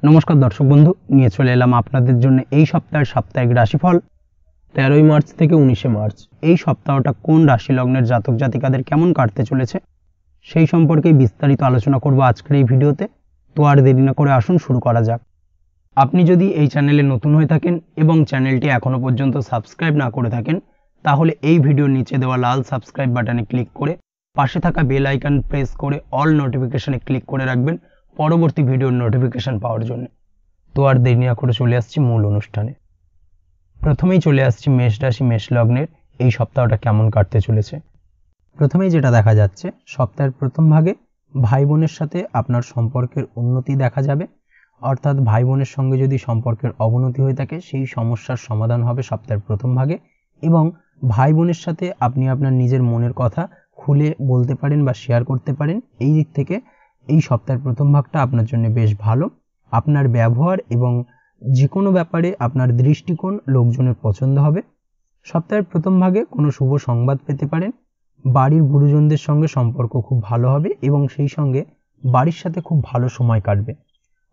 নমস্কার দর্শক বন্ধু, নিয়ে চলে এলাম আপনাদের জন্য এই সপ্তাহের সাপ্তাহিক রাশিফল 13ই মার্চ থেকে 19শে মার্চ। এই সপ্তাহটা কোন রাশি লগ্নের জাতক জাতিকাদের কেমন কাটতে চলেছে সেই সম্পর্কে বিস্তারিত আলোচনা করব আজকের এই ভিডিওতে। তো আর দেরি না করে আসুন শুরু করা যাক। আপনি যদি এই চ্যানেলে নতুন হয়ে থাকেন এবং চ্যানেলটি এখনো পর্যন্ত সাবস্ক্রাইব না করে থাকেন, তাহলে এই ভিডিওর নিচে দেওয়া লাল সাবস্ক্রাইব বাটনে ক্লিক করে পাশে থাকা বেল আইকন প্রেস করে অল নোটিফিকেশনে ক্লিক করে রাখবেন পরবর্তী ভিডিওর নোটিফিকেশন পাওয়ার জন্য। তো আর দেরি না করে চলে আসছি মূল অনুষ্ঠানে। প্রথমেই চলে আসছি মেষ রাশি মেষ লগ্নের এই সপ্তাহটা কেমন কাটতে চলেছে। প্রথমেই যেটা দেখা যাচ্ছে, সপ্তাহের প্রথম ভাগে ভাই বোনের সাথে আপনার সম্পর্কের উন্নতি দেখা যাবে। অর্থাৎ ভাই বোনের সঙ্গে যদি সম্পর্কের অবনতি হয়ে থাকে সেই সমস্যার সমাধান হবে সপ্তাহের প্রথম ভাগে, এবং ভাই বোনের সাথে আপনি আপনার নিজের মনের কথা খুলে বলতে পারেন বা শেয়ার করতে পারেন। এই দিক থেকে এই সপ্তাহের প্রথম ভাগটা আপনার জন্য বেশ ভালো। আপনার ব্যবহার এবং যে কোনো ব্যাপারে আপনার দৃষ্টিকোণ লোকজনের পছন্দ হবে। সপ্তাহের প্রথম ভাগে কোনো শুভ সংবাদ পেতে পারেন। বাড়ির গুরুজনদের সঙ্গে সম্পর্ক খুব ভালো হবে এবং সেই সঙ্গে বাড়ির সাথে খুব ভালো সময় কাটবে।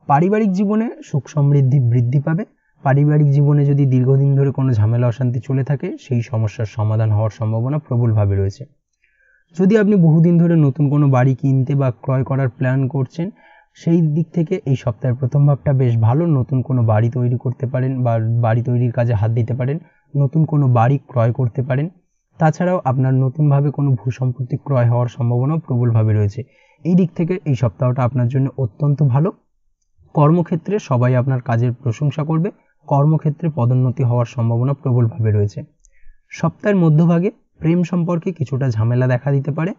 পারিবারিক জীবনে সুখ সমৃদ্ধি বৃদ্ধি পাবে। পারিবারিক জীবনে যদি দীর্ঘদিন ধরে কোনো ঝামেলা অশান্তি চলে থাকে সেই সমস্যার সমাধান হওয়ার সম্ভাবনা প্রবলভাবে রয়েছে। যদি আপনি বহুদিন ধরে নতুন কোনো বাড়ি কিনতে বা ক্রয় করার প্ল্যান করছেন, সেই দিক থেকে এই সপ্তাহের প্রথম ভাগটা বেশ ভালো। নতুন কোনো বাড়ি তৈরি করতে পারেন বা বাড়ি তৈরির কাজে হাত দিতে পারেন, নতুন কোনো বাড়ি ক্রয় করতে পারেন। তাছাড়াও আপনার নতুনভাবে কোনো ভূসম্পত্তি ক্রয় হওয়ার সম্ভাবনাও প্রবলভাবে রয়েছে। এই দিক থেকে এই সপ্তাহটা আপনার জন্য অত্যন্ত ভালো। কর্মক্ষেত্রে সবাই আপনার কাজের প্রশংসা করবে। কর্মক্ষেত্রে পদোন্নতি হওয়ার সম্ভাবনা প্রবলভাবে রয়েছে। সপ্তাহের মধ্যভাগে প্রেম সম্পর্কে কিছুটা ঝামেলা দেখা দিতে পারে।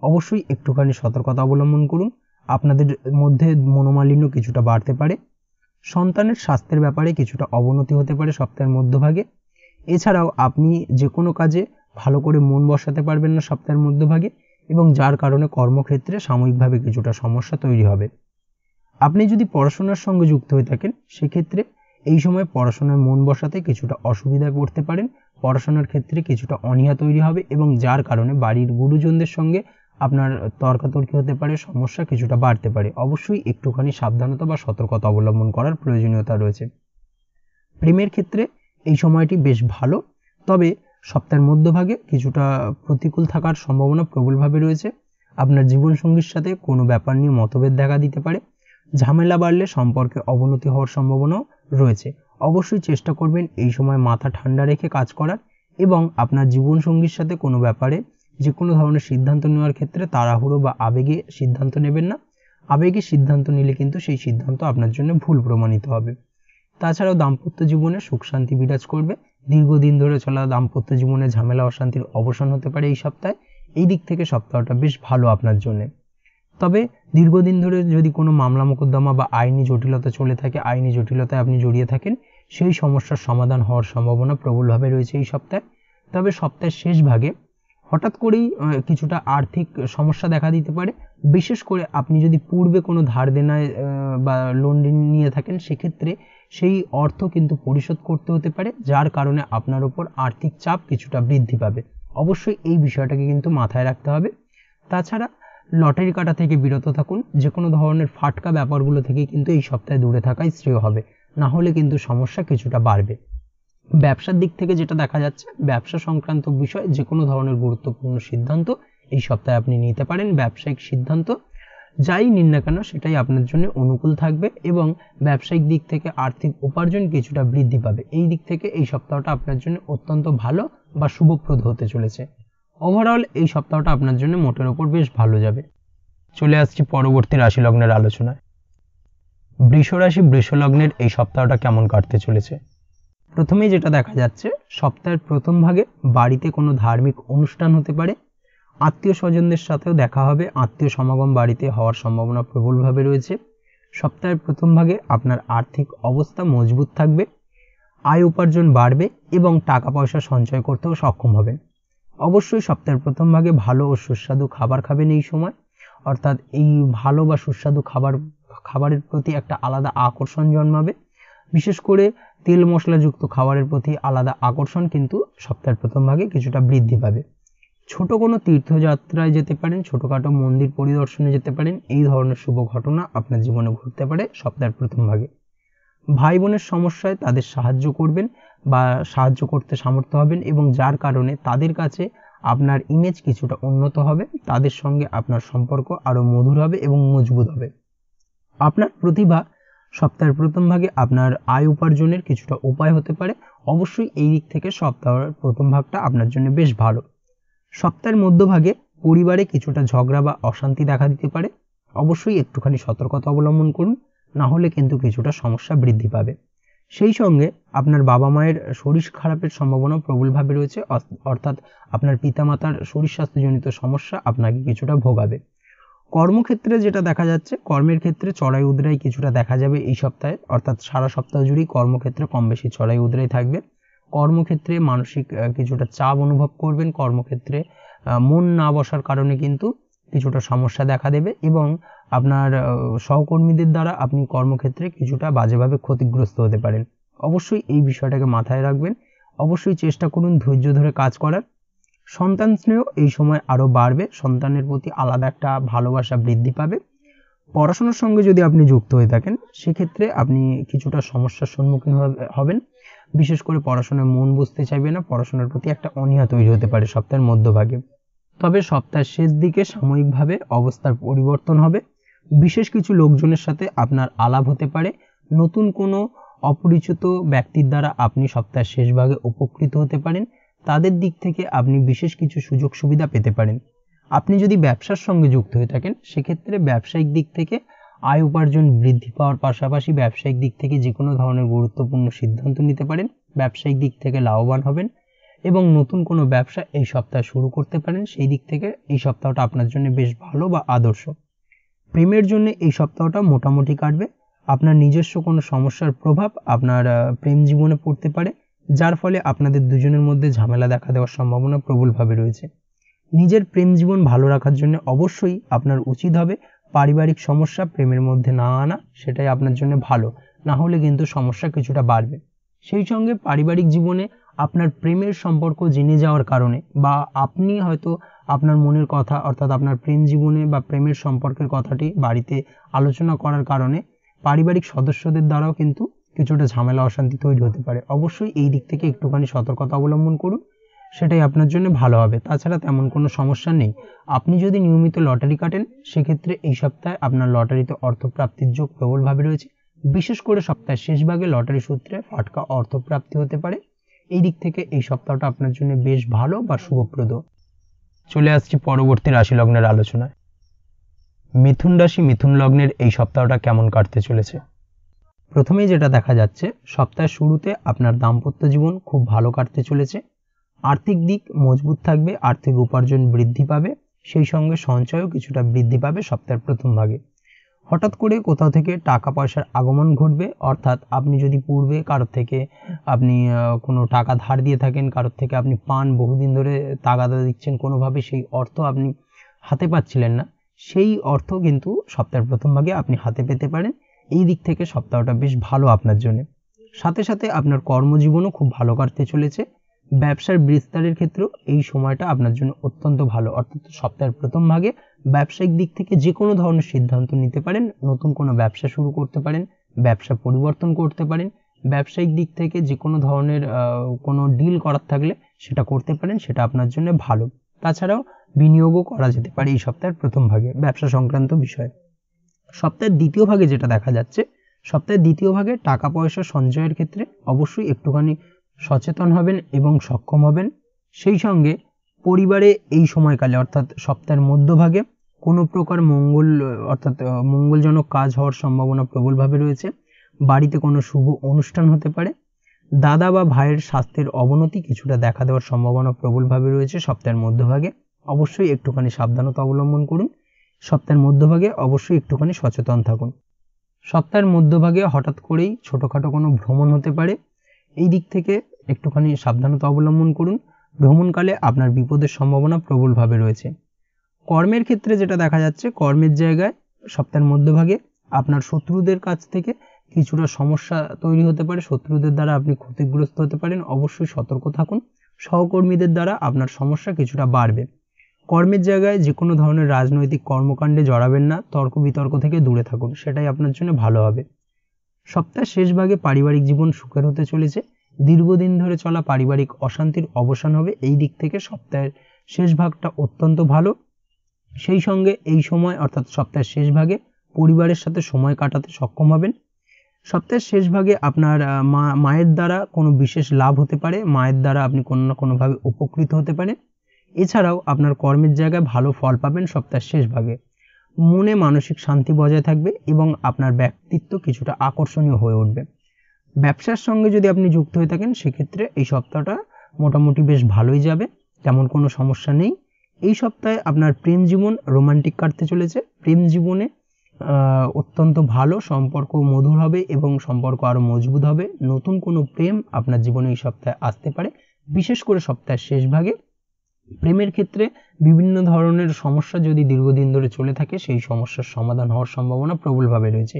অবশ্যই একটুখানি সতর্কতা অবলম্বন করুন, আপনাদের মধ্যে মনোমালিন্য কিছুটা বাড়তে পারে। সন্তানের স্বাস্থ্যের ব্যাপারে কিছুটা অবনতি হতে পারে সপ্তাহের মধ্যভাগে। এছাড়াও আপনি যে কোনো কাজে ভালো করে মন বসাতে পারবেন না সপ্তাহের মধ্যভাগে, এবং যার কারণে কর্মক্ষেত্রে সাময়িকভাবে কিছুটা সমস্যা তৈরি হবে। আপনি যদি পড়াশোনার সঙ্গে যুক্ত হয়ে থাকেন, সেক্ষেত্রে এই সময় পড়াশোনায় মন বসাতে কিছুটা অসুবিধায় পড়তে পারেন। পড়াশোনার ক্ষেত্রে কিছুটা অনীহা তৈরি হবে এবং যার কারণে বাড়ির গুরুজনদের সঙ্গে আপনার তর্কাতর্কি হতে পারে, সমস্যা কিছুটা বাড়তে পারে। অবশ্যই একটুখানি সাবধানতা বা সতর্কতা অবলম্বন করার প্রয়োজনীয়তা রয়েছে। প্রেমের ক্ষেত্রে এই সময়টি বেশ ভালো, তবে সপ্তাহের মধ্যভাগে কিছুটা প্রতিকূল থাকার সম্ভাবনা প্রবলভাবে রয়েছে। আপনার জীবনসঙ্গীর সাথে কোনো ব্যাপার নিয়ে মতভেদ দেখা দিতে পারে। ঝামেলা বাড়লে সম্পর্কে অবনতি হওয়ার সম্ভাবনাও রয়েছে। অবশ্যই চেষ্টা করবেন এই সময় মাথা ঠান্ডা রেখে কাজ করার, এবং আপনার জীবনসঙ্গীর সাথে কোনো ব্যাপারে যে কোনো ধরনের সিদ্ধান্ত নেওয়ার ক্ষেত্রে তাড়াহুড়ো বা আবেগে সিদ্ধান্ত নেবেন না। আবেগে সিদ্ধান্ত নিলে কিন্তু সেই সিদ্ধান্ত আপনার জন্য ভুল প্রমাণিত হবে। তাছাড়াও দাম্পত্য জীবনে সুখ শান্তি বিরাজ করবে। দীর্ঘদিন ধরে চলা দাম্পত্য জীবনে ঝামেলা অশান্তির অবসান হতে পারে এই সপ্তাহে। এই দিক থেকে সপ্তাহটা বেশ ভালো আপনার জন্য। তবে দীর্ঘদিন ধরে যদি কোনো মামলা মোকদ্দমা বা আইনি জটিলতা চলে থাকে, আইনি জটিলতায় আপনি জড়িয়ে থাকেন, সেই সমস্যার সমাধান হওয়ার সম্ভাবনা প্রবলভাবে রয়েছে এই সপ্তাহে। তবে সপ্তাহের শেষ ভাগে হঠাৎ করেই কিছুটা আর্থিক সমস্যা দেখা দিতে পারে। বিশেষ করে আপনি যদি পূর্বে কোনো ধার দেনায় বা লোন নিয়ে থাকেন, সেক্ষেত্রে সেই অর্থ কিন্তু পরিশোধ করতে হতে পারে, যার কারণে আপনার উপর আর্থিক চাপ কিছুটা বৃদ্ধি পাবে। অবশ্যই এই বিষয়টাকে কিন্তু মাথায় রাখতে হবে। তাছাড়া লটারি কাটা থেকে বিরত থাকুন। যে কোনো ধরনের ফাটকা ব্যাপারগুলো থেকে কিন্তু এই সপ্তাহে দূরে থাকাই শ্রেয় হবে, না হলে কিন্তু সমস্যা কিছুটা বাড়বে। ব্যবসার দিক থেকে যেটা দেখা যাচ্ছে, ব্যবসা সংক্রান্ত বিষয় যে কোনো ধরনের গুরুত্বপূর্ণ সিদ্ধান্ত এই সপ্তাহে আপনি নিতে পারেন। ব্যবসায়িক সিদ্ধান্ত যাই নিন না কেন সেটাই আপনার জন্য অনুকূল থাকবে, এবং ব্যবসায়িক দিক থেকে আর্থিক উপার্জন কিছুটা বৃদ্ধি পাবে। এই দিক থেকে এই সপ্তাহটা আপনার জন্য অত্যন্ত ভালো বা শুভপ্রদ হতে চলেছে। ওভারঅল এই সপ্তাহটা আপনার জন্য মোটের ওপর বেশ ভালো যাবে। চলে আসছি পরবর্তী রাশি লগ্নের আলোচনায়। বৃষ রাশি বৃষ লগ্নের এই সপ্তাহটা কেমন কাটতে চলেছে। প্রথমেই যেটা দেখা যাচ্ছে, সপ্তাহের প্রথম ভাগে বাড়িতে কোনো ধার্মিক অনুষ্ঠান হতে পারে। আত্মীয় স্বজনদের সাথেও দেখা হবে, আত্মীয় সমাগম বাড়িতে হওয়ার সম্ভাবনা প্রবলভাবে রয়েছে। সপ্তাহের প্রথম ভাগে আপনার আর্থিক অবস্থা মজবুত থাকবে, আয় উপার্জন বাড়বে এবং টাকা পয়সা সঞ্চয় করতেও সক্ষম হবেন। অবশ্যই সপ্তাহের প্রথম ভাগে ভালো ও সুস্বাদু খাবার খাবেন এই সময়। অর্থাৎ এই ভালো বা সুস্বাদু খাবারের প্রতি একটা আলাদা আকর্ষণ জন্মাবে। বিশেষ করে তেল মশলাযুক্ত খাবারের প্রতি আলাদা আকর্ষণ কিন্তু সপ্তাহের প্রথম ভাগে কিছুটা বৃদ্ধি পাবে। ছোট কোনো তীর্থযাত্রায় যেতে পারেন, ছোটখাটো মন্দির পরিদর্শনে যেতে পারেন। এই ধরনের শুভ ঘটনা আপনার জীবনে ঘটতে পারে সপ্তাহের প্রথম ভাগে। ভাই বোনের সমস্যায় তাদের সাহায্য করবেন বা সাহায্য করতে সামর্থ্য হবেন, এবং যার কারণে তাদের কাছে আপনার ইমেজ কিছুটা উন্নত হবে, তাদের সঙ্গে আপনার সম্পর্ক আরও মধুর হবে এবং মজবুত হবে। আপনার প্রতিভা সপ্তাহের প্রথম ভাগে আপনার আয় উপার্জনের কিছুটা উপায় হতে পারে। অবশ্যই এই দিক থেকে সপ্তাহের প্রথম ভাগটা আপনার জন্য বেশ ভালো। সপ্তাহের মধ্যভাগে পরিবারে কিছুটা ঝগড়া বা অশান্তি দেখা দিতে পারে। অবশ্যই একটুখানি সতর্কতা অবলম্বন করুন, না হলে কিন্তু কিছুটা সমস্যা বৃদ্ধি পাবে। সেই সঙ্গে আপনার বাবা মায়ের শরীর খারাপের সম্ভাবনা প্রবলভাবে রয়েছে, অর্থাৎ আপনার পিতামাতার শরীর স্বাস্থ্যজনিত সমস্যা আপনাকে কিছুটা ভোগাবে। কর্মক্ষেত্রে যেটা দেখা যাচ্ছে, কর্মের ক্ষেত্রে চড়াই উতরাই কিছুটা দেখা যাবে এই সপ্তাহে, অর্থাৎ সারা সপ্তাহ জুড়েই কর্মক্ষেত্রে কম বেশি চড়াই উতরাই থাকবে। কর্মক্ষেত্রে মানসিক কিছুটা চাপ অনুভব করবেন, কর্মক্ষেত্রে মন না বসার কারণে কিন্তু কিছুটা সমস্যা দেখা দেবে, এবং আপনার সহকর্মীদের দ্বারা আপনি কর্মক্ষেত্রে কিছুটা বাজেভাবে ক্ষতিগ্রস্ত হতে পারেন। অবশ্যই এই বিষয়টাকে মাথায় রাখবেন। অবশ্যই চেষ্টা করুন ধৈর্য ধরে কাজ করার। সন্তান স্নেহ এই সময় আরও বাড়বে, সন্তানের প্রতি আলাদা একটা ভালোবাসা বৃদ্ধি পাবে। পড়াশোনার সঙ্গে যদি আপনি যুক্ত হয়ে থাকেন, সেক্ষেত্রে আপনি কিছুটা সমস্যার সম্মুখীন হবেন। বিশেষ করে পড়াশোনায় মন বসতে চাইবে না, পড়াশোনার প্রতি একটা অনীহা তৈরি হতে পারে সপ্তাহের মধ্যভাগে। তবে সপ্তাহের শেষ দিকে সাময়িকভাবে অবস্থার পরিবর্তন হবে। বিশেষ কিছু লোকজনের সাথে আপনার আলাপ হতে পারে। নতুন কোনো অপরিচিত ব্যক্তির দ্বারা আপনি সপ্তাহের শেষ ভাগে উপকৃত হতে পারেন। তাদের দিক থেকে আপনি বিশেষ কিছু সুযোগ সুবিধা পেতে পারেন। আপনি যদি ব্যবসার সঙ্গে যুক্ত হয়ে থাকেন, সেক্ষেত্রে ব্যবসায়িক দিক থেকে আয় উপার্জন বৃদ্ধি পাওয়ার পাশাপাশি ব্যবসায়িক দিক থেকে যে কোনো ধরনের গুরুত্বপূর্ণ সিদ্ধান্ত নিতে পারেন, ব্যবসায়িক দিক থেকে লাভবান হবেন, এবং নতুন কোনো ব্যবসা এই সপ্তাহে শুরু করতে পারেন। সেই দিক থেকে এই সপ্তাহটা আপনার জন্য বেশ ভালো বা আদর্শ। প্রেমের জন্য এই সপ্তাহটা মোটামুটি কাটবে। আপনার নিজস্ব কোনো সমস্যার প্রভাব আপনার প্রেম জীবনে পড়তে পারে, যার ফলে আপনাদের দুজনের মধ্যে ঝামেলা দেখা দেওয়ার সম্ভাবনা প্রবলভাবে রয়েছে। নিজের প্রেম জীবন ভালো রাখার জন্য অবশ্যই আপনার উচিত হবে পারিবারিক সমস্যা প্রেমের মধ্যে না আনা, সেটাই আপনার জন্য ভালো, না হলে কিন্তু সমস্যা কিছুটা বাড়বে। সেই সঙ্গে পারিবারিক জীবনে আপনার প্রেমের সম্পর্ক জেনে যাওয়ার কারণে, বা আপনি হয়তো আপনার মনের কথা অর্থাৎ আপনার প্রেম জীবনে বা প্রেমের সম্পর্কের কথাটি বাড়িতে আলোচনা করার কারণে পারিবারিক সদস্যদের দ্বারাও কিন্তু কিছুটা ঝামেলা অশান্তি তৈরি হতে পারে। অবশ্যই এই দিক থেকে একটুখানি সতর্কতা অবলম্বন করুন, সেটাই আপনার জন্য ভালো হবে। তাছাড়া তেমন কোনো সমস্যা নেই। আপনি যদি নিয়মিত লটারি কাটেন, সেক্ষেত্রে এই সপ্তাহে আপনার লটারিতে অর্থপ্রাপ্তির যোগ প্রবলভাবে রয়েছে। বিশেষ করে সপ্তাহের শেষ ভাগে লটারি সূত্রে ফাটকা অর্থপ্রাপ্তি হতে পারে। এই দিক থেকে এই সপ্তাহটা আপনার জন্য বেশ ভালো বা শুভপ্রদ। চলে আসছি পরবর্তী রাশি লগ্নের আলোচনায়। মিথুন রাশি মিথুন লগ্নের এই সপ্তাহটা কেমন কাটতে চলেছে? প্রথমেই যেটা দেখা যাচ্ছে, সপ্তাহের শুরুতে আপনার দাম্পত্য জীবন খুব ভালো কাটতে চলেছে। আর্থিক দিক মজবুত থাকবে, আর্থিক উপার্জন বৃদ্ধি পাবে, সেই সঙ্গে সঞ্চয়ও কিছুটা বৃদ্ধি পাবে সপ্তাহের প্রথম ভাগে। হঠাৎ করে কোথাও থেকে টাকা পয়সার আগমন ঘটবে, অর্থাৎ আপনি যদি পূর্বে কারোর থেকে আপনি কোনো টাকা ধার দিয়ে থাকেন, কারোর থেকে আপনি পান, বহুদিন ধরে তাগাদা দিচ্ছেন, কোনোভাবে সেই অর্থ আপনি হাতে পাচ্ছিলেন না, সেই অর্থ কিন্তু সপ্তাহের প্রথম ভাগে আপনি হাতে পেতে পারেন। এই দিক থেকে সপ্তাহটা বেশ ভালো আপনার জন্য। সাথে সাথে আপনার কর্মজীবনও খুব ভালো কাটতে চলেছে। ব্যবসার বিস্তারের ক্ষেত্রেও এই সময়টা আপনার জন্য অত্যন্ত ভালো, অর্থাৎ সপ্তাহের প্রথম ভাগে ব্যবসায়িক দিক থেকে যে কোনো ধরনের সিদ্ধান্ত নিতে পারেন, নতুন কোনো ব্যবসা শুরু করতে পারেন, ব্যবসা পরিবর্তন করতে পারেন, ব্যবসায়িক দিক থেকে যে কোনো ধরনের কোনো ডিল করার থাকলে সেটা করতে পারেন, সেটা আপনার জন্য ভালো। তাছাড়াও বিনিয়োগও করা যেতে পারে এই সপ্তাহের প্রথম ভাগে ব্যবসা সংক্রান্ত বিষয়ে। সপ্তাহের দ্বিতীয় ভাগে যেটা দেখা যাচ্ছে, সপ্তাহের দ্বিতীয় ভাগে টাকা পয়সা সঞ্চয়ের ক্ষেত্রে অবশ্যই একটুখানি সচেতন হবেন এবং সক্ষম হবেন। সেই সঙ্গে পরিবারে এই সময়কালে অর্থাৎ সপ্তাহের মধ্যভাগে কোনো প্রকার মঙ্গলজনক কাজ হওয়ার সম্ভাবনা প্রবলভাবে রয়েছে। বাড়িতে কোনো শুভ অনুষ্ঠান হতে পারে। দাদা বা ভাইয়ের স্বাস্থ্যের অবনতি কিছুটা দেখা দেওয়ার সম্ভাবনা প্রবলভাবে রয়েছে সপ্তাহের মধ্যভাগে। অবশ্যই একটুখানি সাবধানতা অবলম্বন করুন। সপ্তাহের মধ্যভাগে অবশ্যই একটুখানি সচেতন থাকুন। সপ্তাহের মধ্যভাগে হঠাৎ করেই ছোটোখাটো কোনো ভ্রমণ হতে পারে, এই দিক থেকে একটুখানি সাবধানতা অবলম্বন করুন। ভ্রমণকালে আপনার বিপদের সম্ভাবনা প্রবলভাবে রয়েছে। কর্মের ক্ষেত্রে যেটা দেখা যাচ্ছে, কর্মের জায়গায় সপ্তাহের মধ্যভাগে আপনার শত্রুদের কাছ থেকে কিছুটা সমস্যা তৈরি হতে পারে, শত্রুদের দ্বারা আপনি ক্ষতিগ্রস্ত হতে পারেন। অবশ্যই সতর্ক থাকুন। সহকর্মীদের দ্বারা আপনার সমস্যা কিছুটা বাড়বে। কর্মের জায়গায় যে কোনো ধরনের রাজনৈতিক কর্মকাণ্ডে জড়াবেন না, তর্ক বিতর্ক থেকে দূরে থাকুন, সেটাই আপনার জন্য ভালো হবে। সপ্তাহের শেষ ভাগে পারিবারিক জীবন সুখের হতে চলেছে। দীর্ঘদিন ধরে চলা পারিবারিক অশান্তির অবসান হবে, এই দিক থেকে সপ্তাহের শেষ ভাগটা অত্যন্ত ভালো। সেই সঙ্গে এই সময় অর্থাৎ সপ্তাহের শেষ ভাগে পরিবারের সাথে সময় কাটাতে সক্ষম হবেন। সপ্তাহের শেষ ভাগে আপনার মায়ের দ্বারা কোনো বিশেষ লাভ হতে পারে, মায়ের দ্বারা আপনি কোনো না কোনোভাবে উপকৃত হতে পারেন। এছাড়াও আপনার কর্মের জায়গায় ভালো ফল পাবেন সপ্তাহের শেষ ভাগে। মনে মানসিক শান্তি বজায় থাকবে এবং আপনার ব্যক্তিত্ব কিছুটা আকর্ষণীয় হয়ে উঠবে। ব্যবসার সঙ্গে যদি আপনি যুক্ত হয়ে থাকেন সেক্ষেত্রে এই সপ্তাহটা মোটামুটি বেশ ভালোই যাবে, তেমন কোনো সমস্যা নেই। এই সপ্তাহে আপনার প্রেম জীবন রোমান্টিক কাটতে চলেছে। প্রেম জীবনে অত্যন্ত ভালো, সম্পর্ক মধুর হবে এবং সম্পর্ক আরও মজবুত হবে। নতুন কোনো প্রেম আপনার জীবনে এই সপ্তাহে আসতে পারে। বিশেষ করে সপ্তাহের শেষ ভাগে প্রেমের ক্ষেত্রে বিভিন্ন ধরনের সমস্যা যদি দীর্ঘদিন ধরে চলে থাকে, সেই সমস্যার সমাধান হওয়ার সম্ভাবনা প্রবলভাবে রয়েছে।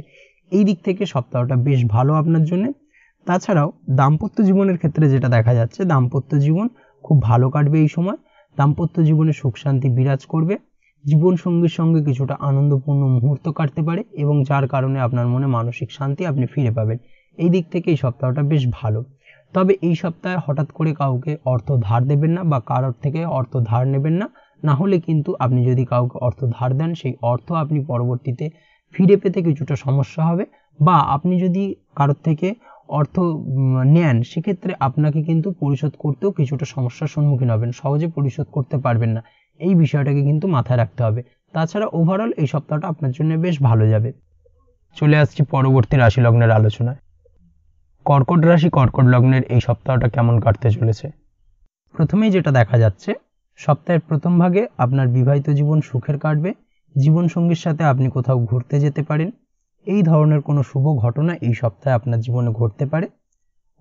এই দিক থেকে সপ্তাহটা বেশ ভালো আপনার জন্য। তাছাড়াও দাম্পত্য জীবনের ক্ষেত্রে যেটা দেখা যাচ্ছে, দাম্পত্য জীবন খুব ভালো কাটবে এই সময়। দাম্পত্য জীবনে সুখ শান্তি বিরাজ করবে। জীবন সঙ্গীর সঙ্গে কিছুটা আনন্দপূর্ণ মুহূর্ত কাটতে পারে এবং যার কারণে আপনার মনে মানসিক শান্তি আপনি ফিরে পাবেন। এই দিক থেকে এই সপ্তাহটা বেশ ভালো। তবে এই সপ্তাহে হঠাৎ করে কাউকে অর্থ ধার দেবেন না বা কারোর থেকে অর্থ ধার নেবেন না, না হলে কিন্তু আপনি যদি কাউকে অর্থ ধার দেন সেই অর্থ আপনি পরবর্তীতে ফিরে পেতে কিছুটা সমস্যা হবে। বা আপনি যদি কারোর থেকে অর্থ নেন সেক্ষেত্রে আপনাকে কিন্তু পরিশোধ করতেও কিছুটা সমস্যার সম্মুখীন হবেন, সহজে পরিশোধ করতে পারবেন না। এই বিষয়টাকে কিন্তু মাথায় রাখতে হবে। তাছাড়া ওভারঅল এই সপ্তাহটা আপনার জন্য বেশ ভালো যাবে। চলে আসছি পরবর্তী রাশি লগ্নের আলোচনায়। কর্কট রাশি কর্কট লগ্নের এই সপ্তাহটা কেমন কাটতে চলেছে। প্রথমেই যেটা দেখা যাচ্ছে, সপ্তাহের প্রথম ভাগে আপনার বিবাহিত জীবন সুখের কাটবে। জীবন সঙ্গীর সাথে আপনি কোথাও ঘুরতে যেতে পারেন। এই ধরনের কোনো শুভ ঘটনা এই সপ্তাহে আপনার জীবনে ঘটতে পারে।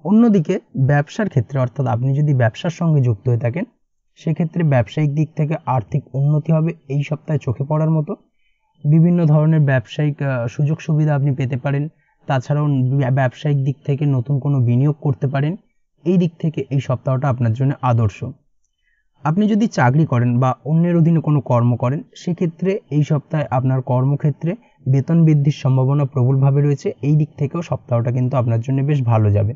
অন্যদিকে ব্যবসার ক্ষেত্রে অর্থাৎ আপনি যদি ব্যবসার সঙ্গে যুক্ত হয়ে থাকেন সেক্ষেত্রে ব্যবসায়িক দিক থেকে আর্থিক উন্নতি হবে এই সপ্তাহে চোখে পড়ার মতো। বিভিন্ন ধরনের ব্যবসায়িক সুযোগ সুবিধা আপনি পেতে পারেন। তাছাড়াও ব্যবসায়িক দিক থেকে নতুন কোনো বিনিয়োগ করতে পারেন। এই দিক থেকে এই সপ্তাহটা আপনার জন্য আদর্শ। আপনি যদি চাকরি করেন বা অন্যের অধীনে কোনো কর্ম করেন সেক্ষেত্রে এই সপ্তাহে আপনার কর্মক্ষেত্রে বেতন বৃদ্ধির সম্ভাবনা প্রবলভাবে রয়েছে। এই দিক থেকেও সপ্তাহটা কিন্তু আপনার জন্য বেশ ভালো যাবে।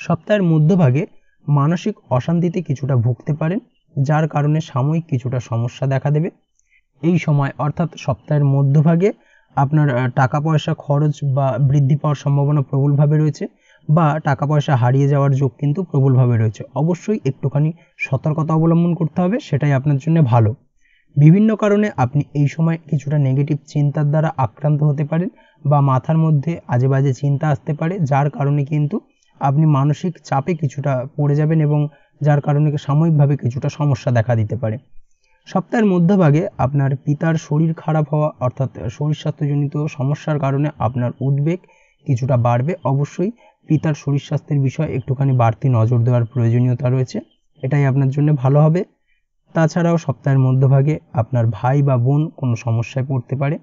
সপ্তাহের মধ্যভাগে মানসিক অশান্তিতে কিছুটা ভুগতে পারেন, যার কারণে সাময়িক কিছুটা সমস্যা দেখা দেবে। এই সময় অর্থাৎ সপ্তাহের মধ্যভাগে আপনার টাকা পয়সা খরচ বা বৃদ্ধি পাওয়ার সম্ভাবনা প্রবলভাবে রয়েছে বা টাকা পয়সা হারিয়ে যাওয়ার যোগ কিন্তু প্রবলভাবে রয়েছে। অবশ্যই একটুখানি সতর্কতা অবলম্বন করতে হবে, সেটাই আপনার জন্য ভালো। বিভিন্ন কারণে আপনি এই সময় কিছুটা নেগেটিভ চিন্তার দ্বারা আক্রান্ত হতে পারেন বা মাথার মধ্যে আজে বাজে চিন্তা আসতে পারে, যার কারণে কিন্তু আপনি মানসিক চাপে কিছুটা পড়ে যাবেন এবং যার কারণে সাময়িকভাবে কিছুটা সমস্যা দেখা দিতে পারে। সপ্তাহের মধ্যভাগে আপনার পিতার শরীর খারাপ হওয়া অর্থাৎ শরীর স্বাস্থ্যজনিত সমস্যার কারণে আপনার উদ্বেগ কিছুটা বাড়বে। অবশ্যই পিতার শরীর স্বাস্থ্যের বিষয়ে একটুখানি বাড়তি নজর দেওয়ার প্রয়োজনীয়তা রয়েছে, এটাই আপনার জন্য ভালো হবে। তাছাড়াও সপ্তাহের মধ্যভাগে আপনার ভাই বা বোন কোনো সমস্যায় পড়তে পারে।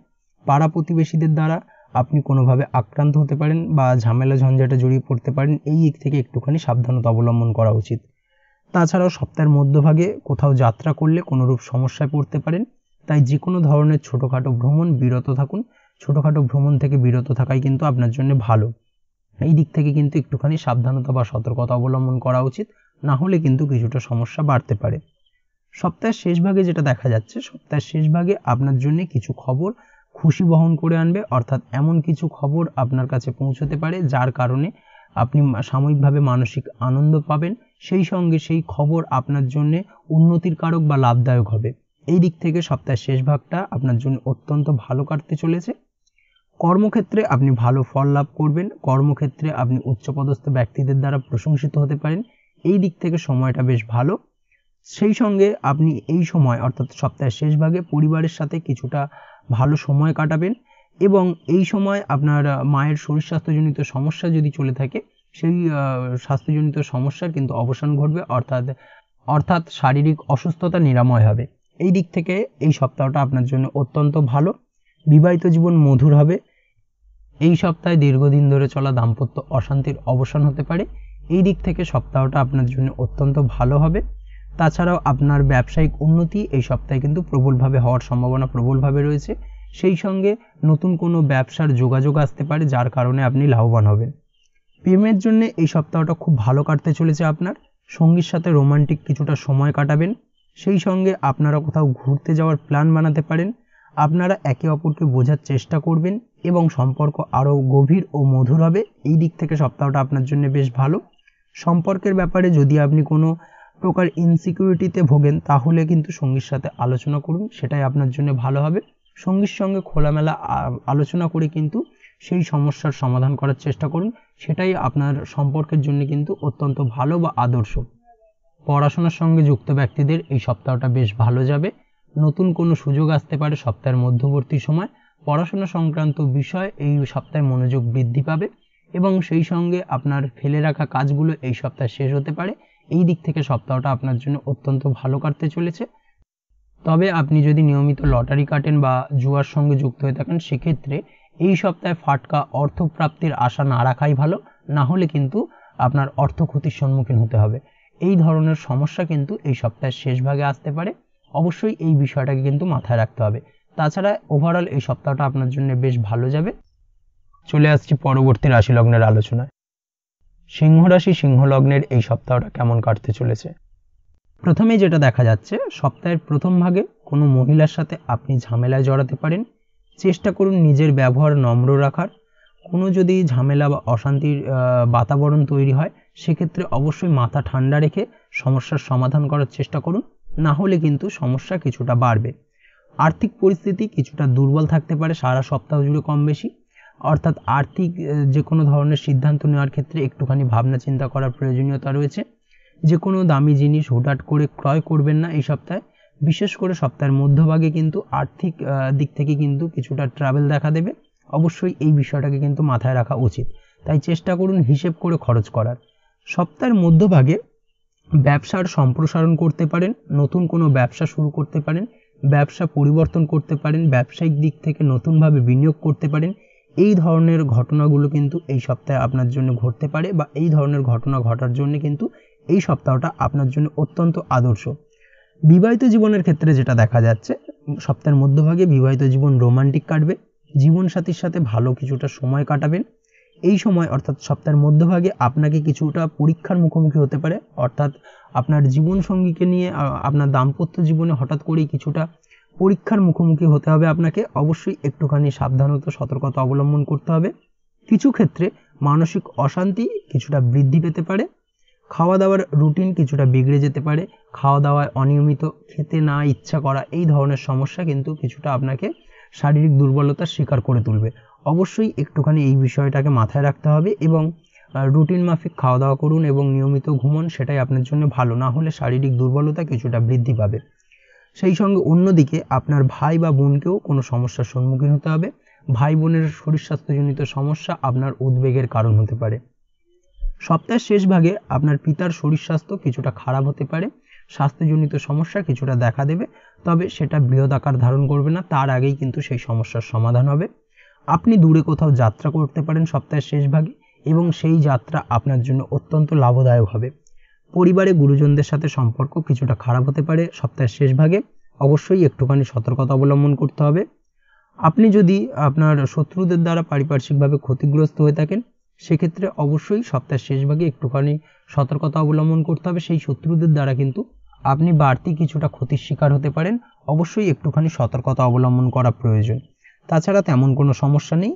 পাড়া প্রতিবেশীদের দ্বারা আপনি কোনোভাবে আক্রান্ত হতে পারেন বা ঝামেলা ঝঞ্ঝাটে জড়িয়ে পড়তে পারেন। এই দিক থেকে একটুখানি সাবধানতা অবলম্বন করা উচিত। তাছাড়াও সপ্তাহের মধ্যভাগে কোথাও যাত্রা করলে কোনোরূপ সমস্যায় পড়তে পারেন, তাই যে কোনো ধরনের ছোটোখাটো ভ্রমণ বিরত থাকুন। ছোটোখাটো ভ্রমণ থেকে বিরত থাকাই কিন্তু আপনার জন্য ভালো। এই দিক থেকে কিন্তু একটুখানি সাবধানতা বা সতর্কতা অবলম্বন করা উচিত, না হলে কিন্তু কিছুটা সমস্যা বাড়তে পারে। সপ্তাহের শেষ ভাগে যেটা দেখা যাচ্ছে, সপ্তাহের শেষ ভাগে আপনার জন্য কিছু খবর খুশি বহন করে আনবে, অর্থাৎ এমন কিছু খবর আপনার কাছে পৌঁছতে পারে যার কারণে আপনি সাময়িকভাবে মানসিক আনন্দ পাবেন। সেই সঙ্গে সেই খবর আপনার জন্য উন্নতির কারক বা লাভদায়ক হবে। এই দিক থেকে সপ্তাহের শেষ ভাগটা আপনার জন্য অত্যন্ত ভালো কাটতে চলেছে। কর্মক্ষেত্রে আপনি ভালো ফল লাভ করবেন। কর্মক্ষেত্রে আপনি উচ্চপদস্থ ব্যক্তিদের দ্বারা প্রশংসিত হতে পারেন। এই দিক থেকে সময়টা বেশ ভালো। সেই সঙ্গে আপনি এই সময় অর্থাৎ সপ্তাহের শেষ ভাগে পরিবারের সাথে কিছুটা ভালো সময় কাটাবেন এবং এই সময় আপনার মায়ের শরীর স্বাস্থ্যজনিত সমস্যা যদি চলে থাকে সেই স্বাস্থ্যজনিত সমস্যার কিন্তু অবসান ঘটবে, অর্থাৎ শারীরিক অসুস্থতা নিরাময় হবে। এই দিক থেকে এই সপ্তাহটা আপনার জন্য অত্যন্ত ভালো। বিবাহিত জীবন মধুর হবে। এই সপ্তাহে দীর্ঘদিন ধরে চলা দাম্পত্য অশান্তির অবসান হতে পারে। এই দিক থেকে সপ্তাহটা আপনার জন্য অত্যন্ত ভালো হবে। তাছাড়াও আপনার ব্যবসায়িক উন্নতি এই সপ্তাহে কিন্তু প্রবলভাবে হওয়ার সম্ভাবনা প্রবলভাবে রয়েছে। সেই সঙ্গে নতুন কোনো ব্যবসার যোগাযোগ আসতে পারে, যার কারণে আপনি লাভবান হবেন। প্রেমের জন্য এই সপ্তাহটা খুব ভালো কাটতে চলেছে আপনার। সঙ্গীর সাথে রোমান্টিক কিছুটা সময় কাটাবেন। সেই সঙ্গে আপনারা কোথাও ঘুরতে যাওয়ার প্ল্যান বানাতে পারেন। আপনারা একে অপরকে বোঝার চেষ্টা করবেন এবং সম্পর্ক আরও গভীর ও মধুর হবে। এই দিক থেকে সপ্তাহটা আপনার জন্য বেশ ভালো। সম্পর্কের ব্যাপারে যদি আপনি কোনো প্রকার ইনসিকিউরিটিতে ভোগেন, তাহলে কিন্তু সঙ্গীর সাথে আলোচনা করুন, সেটাই আপনার জন্য ভালো হবে। সঙ্গীর সঙ্গে খোলামেলা আলোচনা করে কিন্তু সেই সমস্যার সমাধান করার চেষ্টা করুন, সেটাই আপনার সম্পর্কের জন্য কিন্তু অত্যন্ত ভালো বা আদর্শ। পড়াশোনার সঙ্গে যুক্ত ব্যক্তিদের এই সপ্তাহটা বেশ ভালো যাবে। নতুন কোনো সুযোগ আসতে পারে সপ্তাহের মধ্যবর্তী সময়। পড়াশোনা সংক্রান্ত বিষয় এই সপ্তাহে মনোযোগ বৃদ্ধি পাবে এবং সেই সঙ্গে আপনার ফেলে রাখা কাজগুলো এই সপ্তাহে শেষ হতে পারে। এই দিক থেকে সপ্তাহটা আপনার জন্য অত্যন্ত ভালো কাটতে চলেছে। তবে আপনি যদি নিয়মিত লটারি কাটেন বা জুয়ার সঙ্গে যুক্ত হয়ে থাকেন, সেক্ষেত্রে এই সপ্তাহে ফাটকা অর্থপ্রাপ্তির আশা না রাখাই ভালো, না হলে কিন্তু আপনার অর্থ ক্ষতির সম্মুখীন হতে হবে। এই ধরনের সমস্যা কিন্তু এই সপ্তাহের শেষ ভাগে আসতে পারে। অবশ্যই এই বিষয়টাকে কিন্তু মাথায় রাখতে হবে। তাছাড়া ওভারঅল এই সপ্তাহটা আপনার জন্য বেশ ভালো যাবে। চলে আসছি পরবর্তী রাশি লগ্নের আলোচনায়। সিংহ রাশি সিংহ লগ্নের এই সপ্তাহটা কেমন কাটতে চলেছে। প্রথমে যেটা দেখা যাচ্ছে, সপ্তাহের প্রথম ভাগে কোনো মহিলার সাথে আপনি ঝামেলায় জড়াতে পারেন। চেষ্টা করুন নিজের ব্যবহার নম্র রাখার। কোনো যদি ঝামেলা বা অশান্তির বাতাবরণ তৈরি হয়, সেক্ষেত্রে অবশ্যই মাথা ঠান্ডা রেখে সমস্যার সমাধান করার চেষ্টা করুন, না হলে কিন্তু সমস্যা কিছুটা বাড়বে। আর্থিক পরিস্থিতি কিছুটা দুর্বল থাকতে পারে সারা সপ্তাহ জুড়ে কম বেশি, অর্থাৎ আর্থিক যে কোনো ধরনের সিদ্ধান্ত নেওয়ার ক্ষেত্রে একটুখানি ভাবনা চিন্তা করার প্রয়োজনীয়তা রয়েছে। যে কোনো দামি জিনিস হুটহাট করে ক্রয় করবেন না এই সপ্তাহে। বিশেষ করে সপ্তাহের মধ্যভাগে কিন্তু আর্থিক দিক থেকে কিন্তু কিছুটা ট্রাভেল দেখা দেবে। অবশ্যই এই বিষয়টাকে কিন্তু মাথায় রাখা উচিত, তাই চেষ্টা করুন হিসেব করে খরচ করার। সপ্তাহের মধ্যভাগে ব্যবসার সম্প্রসারণ করতে পারেন, নতুন কোনো ব্যবসা শুরু করতে পারেন, ব্যবসা পরিবর্তন করতে পারেন, ব্যবসায়িক দিক থেকে নতুনভাবে বিনিয়োগ করতে পারেন। এই ধরনের ঘটনাগুলো কিন্তু এই সপ্তাহে আপনার জন্য ঘটতে পারে, বা এই ধরনের ঘটনা ঘটার জন্য কিন্তু এই সপ্তাহটা আপনার জন্য অত্যন্ত আদর্শ। বিবাহিত জীবনের ক্ষেত্রে যেটা দেখা যাচ্ছে, সপ্তাহের মধ্যভাগে বিবাহিত জীবন রোমান্টিক কাটবে। জীবনসাথীর সাথে ভালো কিছুটা সময় কাটাবেন। এই সময় অর্থাৎ সপ্তাহের মধ্যভাগে আপনাকে কিছুটা পরীক্ষার মুখোমুখি হতে পারে, অর্থাৎ আপনার জীবনসঙ্গীকে নিয়ে আপনার দাম্পত্য জীবনে হঠাৎ করেই কিছুটা পরীক্ষার মুখোমুখি হতে হবে আপনাকে। অবশ্যই একটুখানি সাবধানতা সতর্কতা অবলম্বন করতে হবে। কিছু ক্ষেত্রে মানসিক অশান্তি কিছুটা বৃদ্ধি পেতে পারে। খাওয়া দাওয়ার রুটিন কিছুটা বিগড়ে যেতে পারে। খাওয়া দাওয়ায় অনিয়মিত, খেতে না ইচ্ছা করা, এই ধরনের সমস্যা কিন্তু কিছুটা আপনাকে শারীরিক দুর্বলতার শিকার করে তুলবে। অবশ্যই একটুখানি এই বিষয়টাকে মাথায় রাখতে হবে এবং রুটিন মাফিক খাওয়া দাওয়া করুন এবং নিয়মিত ঘুমন, সেটাই আপনার জন্য ভালো। না হলে শারীরিক দুর্বলতা কিছুটা বৃদ্ধি পাবে। সেই সঙ্গে অন্যদিকে আপনার ভাই বা বোনকেও কোনো সমস্যার সম্মুখীন হতে হবে। ভাই বোনের শরীর স্বাস্থ্যজনিত সমস্যা আপনার উদ্বেগের কারণ হতে পারে। সপ্তাহের শেষ ভাগে আপনার পিতার শরীর স্বাস্থ্য কিছুটা খারাপ হতে পারে। স্বাস্থ্যজনিত সমস্যা কিছুটা দেখা দেবে, তবে সেটা বৃহৎ আকার ধারণ করবে না, তার আগেই কিন্তু সেই সমস্যার সমাধান হবে। আপনি দূরে কোথাও যাত্রা করতে পারেন সপ্তাহের শেষ ভাগে এবং সেই যাত্রা আপনার জন্য অত্যন্ত লাভদায়ক হবে। পরিবারে গুরুজনদের সাথে সম্পর্ক কিছুটা খারাপ হতে পারে সপ্তাহের শেষ ভাগে। অবশ্যই একটুখানি সতর্কতা অবলম্বন করতে হবে। আপনি যদি আপনার শত্রুদের দ্বারা পারিপার্শ্বিকভাবে ক্ষতিগ্রস্ত হয়ে থাকেন, সেক্ষেত্রে অবশ্যই সপ্তাহের শেষ ভাগে একটুখানি সতর্কতা অবলম্বন করতে হবে। সেই শত্রুদের দ্বারা কিন্তু আপনি বাড়তি কিছুটা ক্ষতির শিকার হতে পারেন। অবশ্যই একটুখানি সতর্কতা অবলম্বন করা প্রয়োজন। তাছাড়া তেমন কোনো সমস্যা নেই।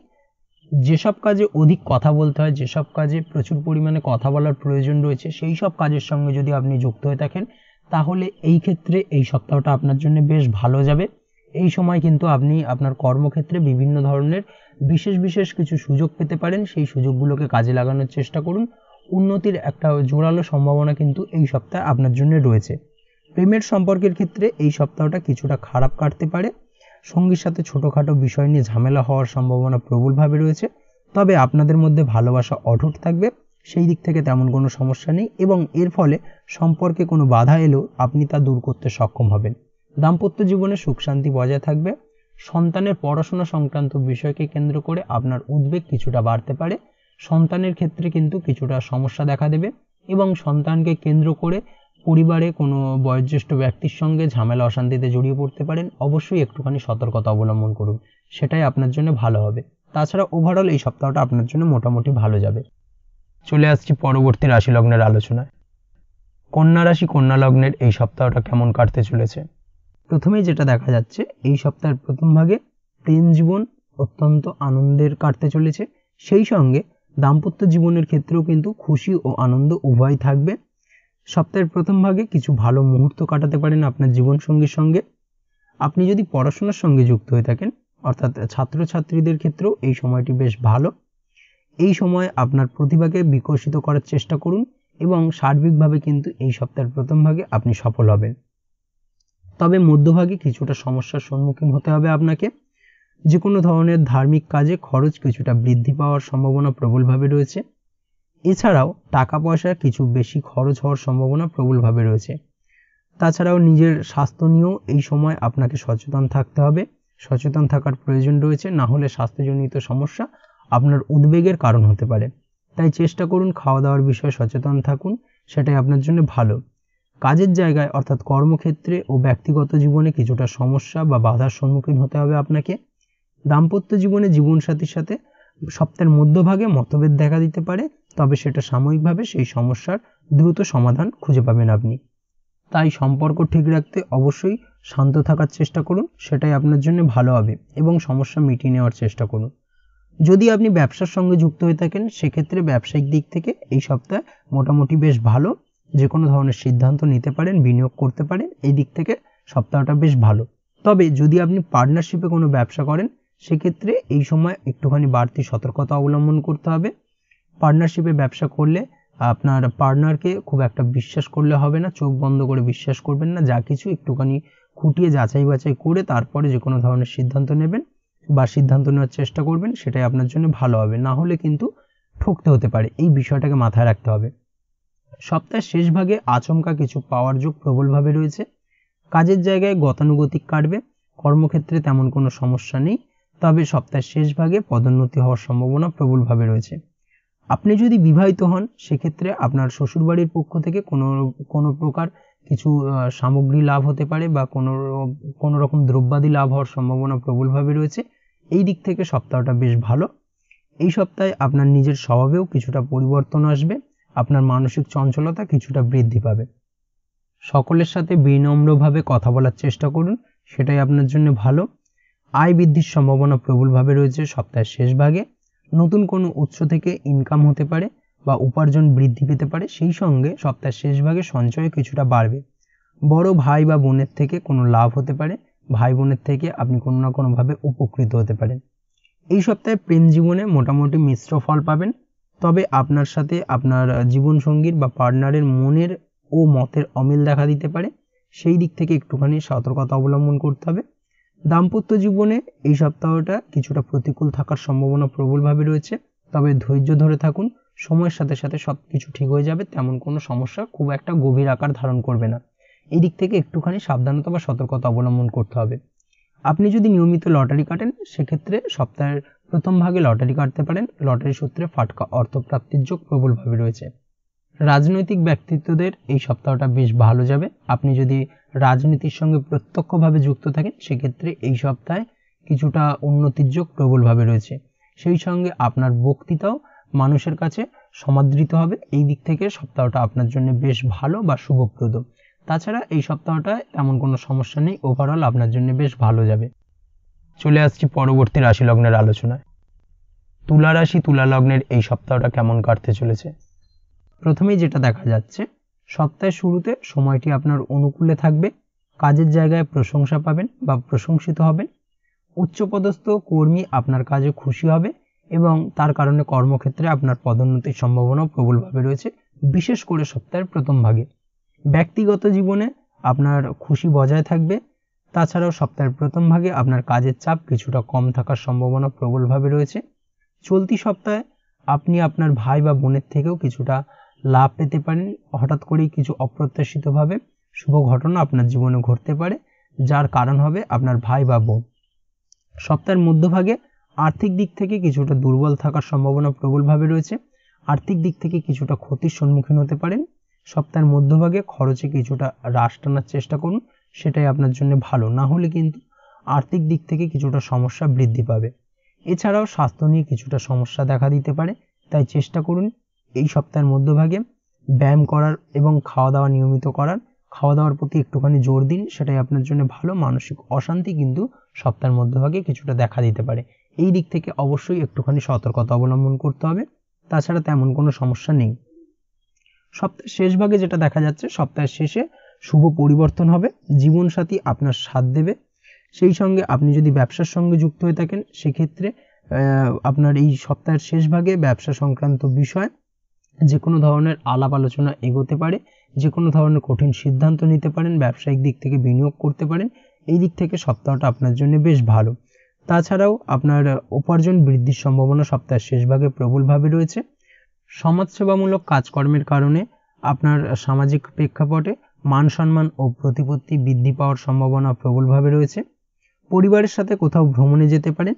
যেসব কাজে অধিক কথা বলতে হয়, যেসব কাজে প্রচুর পরিমাণে কথা বলার প্রয়োজন রয়েছে, সেই সব কাজের সঙ্গে যদি আপনি যুক্ত হয়ে থাকেন, তাহলে এই ক্ষেত্রে এই সপ্তাহটা আপনার জন্য বেশ ভালো যাবে। এই সময় কিন্তু আপনি আপনার কর্মক্ষেত্রে বিভিন্ন ধরনের বিশেষ কিছু সুযোগ পেতে পারেন। সেই সুযোগগুলোকে কাজে লাগানোর চেষ্টা করুন। উন্নতির একটা জোরালো সম্ভাবনা কিন্তু এই সপ্তাহে আপনার জন্য রয়েছে। প্রেমের সম্পর্কের ক্ষেত্রে এই সপ্তাহটা কিছুটা খারাপ কাটতে পারে। সঙ্গীর সাথে ছোটোখাটো বিষয় নিয়ে ঝামেলা হওয়ার সম্ভাবনা প্রবলভাবে রয়েছে, তবে আপনাদের মধ্যে ভালোবাসা অটুট থাকবে। সেই দিক থেকে তেমন কোনো সমস্যা নেই এবং এর ফলে সম্পর্কে কোনো বাধা এলেও আপনি তা দূর করতে সক্ষম হবেন। দাম্পত্য জীবনে সুখ শান্তি বজায় থাকবে। সন্তানের পড়াশোনা সংক্রান্ত বিষয়কে কেন্দ্র করে আপনার উদ্বেগ কিছুটা বাড়তে পারে। সন্তানের ক্ষেত্রে কিন্তু কিছুটা সমস্যা দেখা দেবে এবং সন্তানকে কেন্দ্র করে পরিবারে কোনো বয়োজ্যেষ্ঠ ব্যক্তির সঙ্গে ঝামেলা অশান্তিতে জড়িয়ে পড়তে পারেন, অবশ্যই একটুখানি সতর্কতা অবলম্বন করুন, সেটাই আপনার জন্য ভালো হবে। তাছাড়া ওভারঅল এই সপ্তাহটা আপনার জন্য মোটামুটি ভালো যাবে। চলে আসছি পরবর্তী রাশি লগ্নের আলোচনায়। কন্যা রাশি কন্যা লগ্নের এই সপ্তাহটা কেমন কাটতে চলেছে? প্রথমেই যেটা দেখা যাচ্ছে, এই সপ্তাহের প্রথম ভাগে প্রেম জীবন অত্যন্ত আনন্দের কাটতে চলেছে। সেই সঙ্গে দাম্পত্য জীবনের ক্ষেত্রেও কিন্তু খুশি ও আনন্দ উভয় থাকবে। সপ্তাহের প্রথম ভাগে কিছু ভালো মুহূর্ত কাটাতে পারেন আপনার জীবনসঙ্গীর সঙ্গে। আপনি যদি পড়াশোনার সঙ্গে যুক্ত হয়ে থাকেন, অর্থাৎ ছাত্রছাত্রীদের ক্ষেত্রেও এই সময়টি বেশ ভালো। এই সময় আপনার প্রতিভাকে বিকশিত করার চেষ্টা করুন এবং সার্বিকভাবে কিন্তু এই সপ্তাহের প্রথম ভাগে আপনি সফল হবেন। তবে মধ্যভাগে কিছুটা সমস্যার সম্মুখীন হতে হবে আপনাকে। যে কোনো ধরনের ধার্মিক কাজে খরচ কিছুটা বৃদ্ধি পাওয়ার সম্ভাবনা প্রবলভাবে রয়েছে। এছাড়াও টাকা পয়সা কিছু বেশি খরচ হওয়ার সম্ভাবনা প্রবলভাবে রয়েছে। তাছাড়াও নিজের স্বাস্থ্য নিয়েও এই সময় আপনাকে সচেতন থাকতে হবে, সচেতন থাকার প্রয়োজন রয়েছে, না হলে স্বাস্থ্যজনিত সমস্যা আপনার উদ্বেগের কারণ হতে পারে। তাই চেষ্টা করুন খাওয়া দাওয়ার বিষয়ে সচেতন থাকুন, সেটাই আপনার জন্য ভালো। কাজের জায়গায় অর্থাৎ কর্মক্ষেত্রে ও ব্যক্তিগত জীবনে কিছুটা সমস্যা বা বাধার সম্মুখীন হতে হবে আপনাকে। দাম্পত্য জীবনে জীবনসাথীর সাথে সপ্তাহের মধ্যভাগে মতভেদ দেখা দিতে পারে, তবে সেটা সাময়িকভাবে সেই সমস্যার দ্রুত সমাধান খুঁজে পাবেন আপনি। তাই সম্পর্ক ঠিক রাখতে অবশ্যই শান্ত থাকার চেষ্টা করুন, সেটাই আপনার জন্য ভালো হবে, এবং সমস্যা মিটিয়ে নেওয়ার চেষ্টা করুন। যদি আপনি ব্যবসার সঙ্গে যুক্ত হয়ে থাকেন, সেক্ষেত্রে ব্যবসায়িক দিক থেকে এই সপ্তাহে মোটামুটি বেশ ভালো। যে কোনো ধরনের সিদ্ধান্ত নিতে পারেন, বিনিয়োগ করতে পারেন, এই দিক থেকে সপ্তাহটা বেশ ভালো। তবে যদি আপনি পার্টনারশিপে কোনো ব্যবসা করেন, সেক্ষেত্রে এই সময় একটুখানি বাড়তি সতর্কতা অবলম্বন করতে হবে। পার্টনারশিপে ব্যবসা করলে আপনার পার্টনারকে খুব একটা বিশ্বাস করলে হবে না, চোখ বন্ধ করে বিশ্বাস করবেন না। যা কিছু একটুখানি খুঁটিয়ে যাচাই বাছাই করে তারপরে যে কোনো ধরনের সিদ্ধান্ত নেবেন বা সিদ্ধান্ত নেওয়ার চেষ্টা করবেন, সেটাই আপনার জন্য ভালো হবে। না হলে কিন্তু ঠকতে হতে পারে, এই বিষয়টাকে মাথায় রাখতে হবে। সপ্তাহের শেষ ভাগে আচমকা কিছু পাওয়ার যোগ প্রবলভাবে রয়েছে। কাজের জায়গায় গতানুগতিক কাটবে, কর্মক্ষেত্রে তেমন কোনো সমস্যা নেই, তবে সপ্তাহের শেষ ভাগে পদোন্নতি হওয়ার সম্ভাবনা প্রবলভাবে রয়েছে। আপনি যদি বিবাহিত হন, সেক্ষেত্রে আপনার শ্বশুরবাড়ির পক্ষ থেকে কোনো প্রকার কিছু সামগ্রী লাভ হতে পারে বা কোনো রকম দ্রব্যাদি লাভ হওয়ার সম্ভাবনা প্রবলভাবে রয়েছে। এই দিক থেকে সপ্তাহটা বেশ ভালো। এই সপ্তাহে আপনার নিজের স্বভাবেও কিছুটা পরিবর্তন আসবে, আপনার মানসিক চঞ্চলতা কিছুটা বৃদ্ধি পাবে। সকলের সাথে বিনম্রভাবে কথা বলার চেষ্টা করুন, সেটাই আপনার জন্য ভালো। আয় বৃদ্ধির সম্ভাবনা প্রবলভাবে রয়েছে সপ্তাহের শেষ ভাগে। নতুন কোনো উৎস থেকে ইনকাম হতে পারে বা উপার্জন বৃদ্ধি পেতে পারে। সেই সঙ্গে সপ্তাহের শেষ ভাগে সঞ্চয় কিছুটা বাড়বে। বড় ভাই বা বোনের থেকে কোনো লাভ হতে পারে, ভাই বোনের থেকে আপনি কোনো না কোনোভাবে উপকৃত হতে পারেন। এই সপ্তাহে প্রেম জীবনে মোটামুটি মিশ্র ফল পাবেন, তবে আপনার সাথে আপনার জীবনসঙ্গীর বা পার্টনারের মনের ও মতের অমিল দেখা দিতে পারে, সেই দিক থেকে একটুখানি সতর্কতা অবলম্বন করতে হবে। দাম্পত্য জীবনে এই সপ্তাহটা কিছুটা প্রতিকূল থাকার সম্ভাবনা প্রবলভাবে রয়েছে, তবে ধৈর্য ধরে থাকুন, সময়ের সাথে সাথে সবকিছু ঠিক হয়ে যাবে, তেমন কোনো সমস্যা খুব একটা গভীর আকার ধারণ করবে না। এই দিক থেকে একটুখানি সাবধানতা বা সতর্কতা অবলম্বন করতে হবে। আপনি যদি নিয়মিত লটারি কাটেন, সেক্ষেত্রে সপ্তাহের প্রথম ভাগে লটারি কাটতে পারেন, লটারি সূত্রে ফাটকা অর্থপ্রাপ্তির যোগ প্রবলভাবে রয়েছে। রাজনৈতিক ব্যক্তিত্বদের এই সপ্তাহটা বেশ ভালো যাবে। আপনি যদি রাজনীতির সঙ্গে প্রত্যক্ষভাবে যুক্ত থাকেন, সেক্ষেত্রে এই সপ্তাহে কিছুটা উন্নতির যোগ প্রবলভাবে রয়েছে। সেই সঙ্গে আপনার বক্তৃতাও মানুষের কাছে সমাদৃত হবে। এই দিক থেকে সপ্তাহটা আপনার জন্য বেশ ভালো বা শুভপ্রদ। তাছাড়া এই সপ্তাহটায় তেমন কোনো সমস্যা নেই, ওভারঅল আপনার জন্য বেশ ভালো যাবে। চলে আসছি পরবর্তী রাশি লগ্নের আলোচনায়। তুলা রাশি তুলা লগ্নের এই সপ্তাহটা কেমন কাটতে চলেছে? প্রথমেই যেটা দেখা যাচ্ছে, সপ্তাহের শুরুতে সময়টি আপনার অনুকূলে থাকবে। কাজের জায়গায় প্রশংসা পাবেন বা প্রশংসিত হবেন। উচ্চপদস্থ কর্মী আপনার কাজে খুশি হবে এবং তার কারণে কর্মক্ষেত্রে আপনার পদোন্নতির সম্ভাবনা প্রবলভাবে রয়েছে, বিশেষ করে সপ্তাহের প্রথম ভাগে। ব্যক্তিগত জীবনে আপনার খুশি বজায় থাকবে। তাছাড়াও সপ্তাহের প্রথম ভাগে আপনার কাজের চাপ কিছুটা কম থাকার সম্ভাবনা প্রবলভাবে রয়েছে। চলতি সপ্তাহে আপনি আপনার ভাই বা বোনের থেকেও কিছুটা লাভ পেতে পারেন। হঠাৎ করেই কিছু অপ্রত্যাশিতভাবে শুভ ঘটনা আপনার জীবনে ঘটতে পারে, যার কারণ হবে আপনার ভাই বা বোন। সপ্তাহের মধ্যভাগে আর্থিক দিক থেকে কিছুটা দুর্বল থাকার সম্ভাবনা প্রবলভাবে রয়েছে। আর্থিক দিক থেকে কিছুটা ক্ষতির সম্মুখীন হতে পারেন। সপ্তাহের মধ্যভাগে খরচে কিছুটা হ্রাস টানার চেষ্টা করুন, সেটাই আপনার জন্য ভালো। না হলে কিন্তু আর্থিক দিক থেকে কিছুটা সমস্যা বৃদ্ধি পাবে। এছাড়াও স্বাস্থ্য নিয়ে কিছুটা সমস্যা দেখা দিতে পারে, তাই চেষ্টা করুন এই সপ্তাহের মধ্যভাগে ব্যায়াম করার এবং খাওয়া দাওয়া নিয়মিত করার। খাওয়া দাওয়ার প্রতি একটুখানি জোর দিন, সেটাই আপনার জন্য ভালো। মানসিক অশান্তি কিন্তু সপ্তাহের মধ্যভাগে কিছুটা দেখা দিতে পারে, এই দিক থেকে অবশ্যই একটুখানি সতর্কতা অবলম্বন করতে হবে। তাছাড়া তেমন কোনো সমস্যা নেই। সপ্তাহের শেষ ভাগে যেটা দেখা যাচ্ছে, সপ্তাহের শেষে শুভ পরিবর্তন হবে, জীবনসাথী আপনার সাথ দেবে। সেই সঙ্গে আপনি যদি ব্যবসার সঙ্গে যুক্ত হয়ে থাকেন, সেক্ষেত্রে আপনার এই সপ্তাহের শেষ ভাগে ব্যবসা সংক্রান্ত বিষয় যে কোনো ধরনের আলাপ আলোচনা এগোতে পারে, যে কোনো ধরনের কঠিন সিদ্ধান্ত নিতে পারেন, ব্যবসায়িক দিক থেকে বিনিয়োগ করতে পারেন। এই দিক থেকে সপ্তাহটা আপনার জন্য বেশ ভালো। তাছাড়াও আপনার উপার্জন বৃদ্ধির সম্ভাবনা সপ্তাহের শেষ ভাগে প্রবলভাবে রয়েছে। সমাজসেবামূলক কাজকর্মের কারণে আপনার সামাজিক প্রেক্ষাপটে মান সম্মান ও প্রতিপত্তি বৃদ্ধি পাওয়ার সম্ভাবনা প্রবলভাবে রয়েছে। পরিবারের সাথে কোথাও ভ্রমণে যেতে পারেন।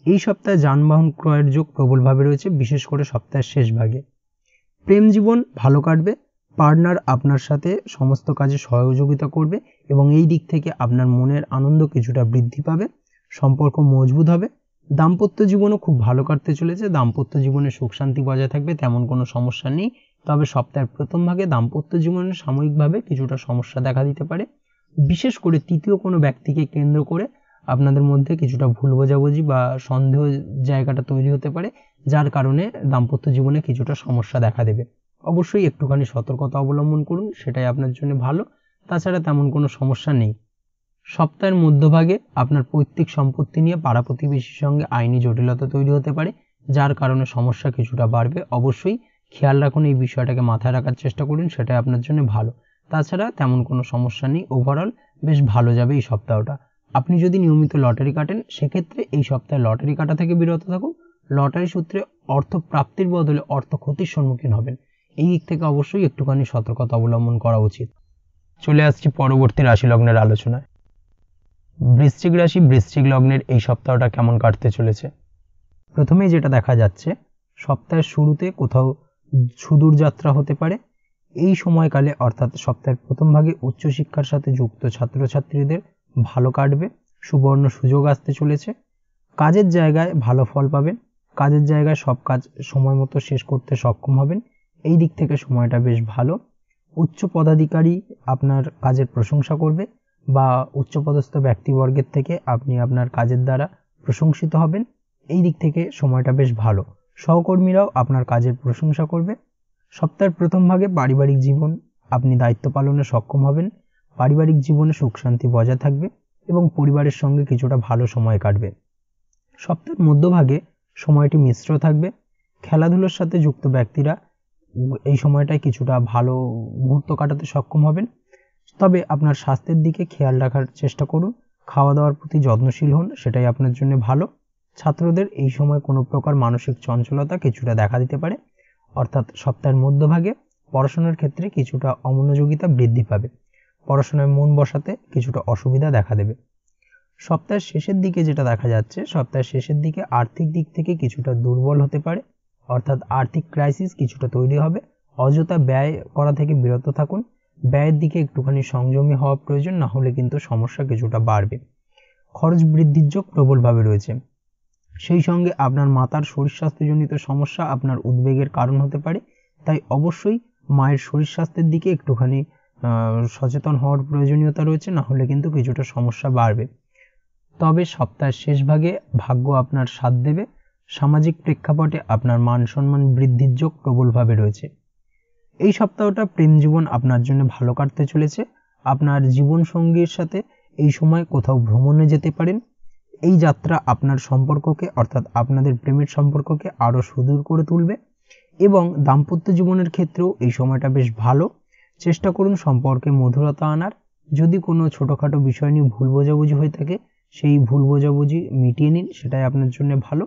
এই সপ্তাহে যানবাহন ক্রয়ের যোগ প্রবলভাবে রয়েছে, বিশেষ করে সপ্তাহের শেষ ভাগে। প্রেম জীবন ভালো কাটবে, পার্টনার আপনার সাথে সমস্ত কাজে সহযোগিতা করবে এবং এই দিক থেকে আপনার মনের আনন্দ কিছুটা বৃদ্ধি পাবে, সম্পর্ক মজবুত হবে। দাম্পত্য জীবনও খুব ভালো কাটতে চলেছে, দাম্পত্য জীবনে সুখ শান্তি বজায় থাকবে, তেমন কোনো সমস্যা নেই। তবে সপ্তাহের প্রথম ভাগে দাম্পত্য জীবনে সাময়িকভাবে কিছুটা সমস্যা দেখা দিতে পারে, বিশেষ করে তৃতীয় কোনো ব্যক্তিকে কেন্দ্র করে আপনাদের মধ্যে কিছুটা ভুল বোঝাবুঝি বা সন্দেহ জায়গাটা তৈরি হতে পারে, যার কারণে দাম্পত্য জীবনে কিছুটা সমস্যা দেখা দেবে। অবশ্যই একটুখানি সতর্কতা অবলম্বন করুন, সেটাই আপনার জন্য ভালো। তাছাড়া তেমন কোনো সমস্যা নেই। সপ্তাহের মধ্যভাগে আপনার পৈতৃক সম্পত্তি নিয়ে পাড়া প্রতিবেশীর সঙ্গে আইনি জটিলতা তৈরি হতে পারে, যার কারণে সমস্যা কিছুটা বাড়বে। অবশ্যই খেয়াল রাখুন, এই বিষয়টাকে মাথায় রাখার চেষ্টা করুন, সেটাই আপনার জন্য ভালো। তাছাড়া তেমন কোনো সমস্যা নেই, ওভারঅল বেশ ভালো যাবে এই সপ্তাহটা। আপনি যদি নিয়মিত লটারি কাটেন, সেক্ষেত্রে এই সপ্তাহে লটারি কাটা থেকে বিরত থাকুন। লটারি সূত্রে অর্থ প্রাপ্তির বদলে অর্থ ক্ষতির সম্মুখীন হবেন, এই দিক থেকে অবশ্যই একটুখানি সতর্কতা অবলম্বন করা উচিত। চলে আসছি পরবর্তী রাশি লগ্নের আলোচনায়। বৃশ্চিক রাশি, বৃশ্চিক লগ্নের এই সপ্তাহটা কেমন কাটতে চলেছে? প্রথমেই যেটা দেখা যাচ্ছে, সপ্তাহের শুরুতে কোথাও সুদূর যাত্রা হতে পারে। এই সময়কালে অর্থাৎ সপ্তাহের প্রথম ভাগে উচ্চশিক্ষার সাথে যুক্ত ছাত্রছাত্রীদের ভালো কাটবে, সুবর্ণ সুযোগ আসতে চলেছে। কাজের জায়গায় ভালো ফল পাবেন, কাজের জায়গায় সব কাজ সময় মতো শেষ করতে সক্ষম হবেন, এই দিক থেকে সময়টা বেশ ভালো। উচ্চ পদাধিকারী আপনার কাজের প্রশংসা করবে বা উচ্চপদস্থ ব্যক্তিবর্গের থেকে আপনি আপনার কাজের দ্বারা প্রশংসিত হবেন, এই দিক থেকে সময়টা বেশ ভালো। সহকর্মীরাও আপনার কাজের প্রশংসা করবে। সপ্তাহের প্রথম ভাগে পারিবারিক জীবন আপনি দায়িত্ব পালনে সক্ষম হবেন, পারিবারিক জীবনে সুখ শান্তি বজায় থাকবে এবং পরিবারের সঙ্গে কিছুটা ভালো সময় কাটবে। সপ্তাহের মধ্যভাগে সময়টি মিশ্র থাকবে, খেলাধুলার সাথে যুক্ত ব্যক্তিরা এই সময়টায় কিছুটা ভালো মুহূর্ত কাটাতে সক্ষম হবেন। তবে আপনার স্বাস্থ্যের দিকে খেয়াল রাখার চেষ্টা করুন, খাওয়া দাওয়ার প্রতি যত্নশীল হন, সেটাই আপনার জন্য ভালো। ছাত্রদের এই সময় কোনো প্রকার মানসিক চঞ্চলতা কিছুটা দেখা দিতে পারে, অর্থাৎ সপ্তাহের মধ্যভাগে পড়াশোনার ক্ষেত্রে কিছুটা অমনোযোগিতা বৃদ্ধি পাবে, পড়াশোনায় মন বসাতে কিছুটা অসুবিধা দেখা দেবে। সপ্তাহের শেষের দিকে যেটা দেখা যাচ্ছে, সপ্তাহের শেষের দিকে আর্থিক দিক থেকে কিছুটা দুর্বল হতে পারে, অর্থাৎ আর্থিক ক্রাইসিস কিছুটা তৈরি হবে। অযথা ব্যয় করা থেকে বিরত থাকুন, ব্যয়ের দিকে একটুখানি সংযমী হওয়া প্রয়োজন, না হলে কিন্তু সমস্যা কিছুটা বাড়বে। খরচ বৃদ্ধির যোগ প্রবলভাবে রয়েছে, সেই সঙ্গে আপনার মাতার শরীর স্বাস্থ্যজনিত সমস্যা আপনার উদ্বেগের কারণ হতে পারে, তাই অবশ্যই মায়ের শরীর স্বাস্থ্যের দিকে একটুখানি সচেতন হওয়ার প্রয়োজনীয়তা রয়েছে, না হলে কিন্তু কিছুটা সমস্যা বাড়বে। তবে সপ্তাহের শেষ ভাগে ভাগ্য আপনার সাথ দেবে, সামাজিক প্রেক্ষাপটে আপনার মান সম্মান বৃদ্ধির যোগ প্রবলভাবে রয়েছে। এই সপ্তাহটা প্রেম জীবন আপনার জন্য ভালো কাটতে চলেছে। আপনার জীবন সঙ্গীর সাথে এই সময় কোথাও ভ্রমণে যেতে পারেন, এই যাত্রা আপনার সম্পর্ককে অর্থাৎ আপনাদের প্রেমের সম্পর্ককে আরও সুদূর করে তুলবে এবং দাম্পত্য জীবনের ক্ষেত্রেও এই সময়টা বেশ ভালো। চেষ্টা করুন সম্পর্কে মধুরতা আনার, যদি কোনো ছোটোখাটো বিষয় নিয়ে ভুল বোঝাবুঝি হয়ে থাকে সেই ভুল বোঝাবুঝি মিটিয়ে নিন, সেটাই আপনার জন্য ভালো।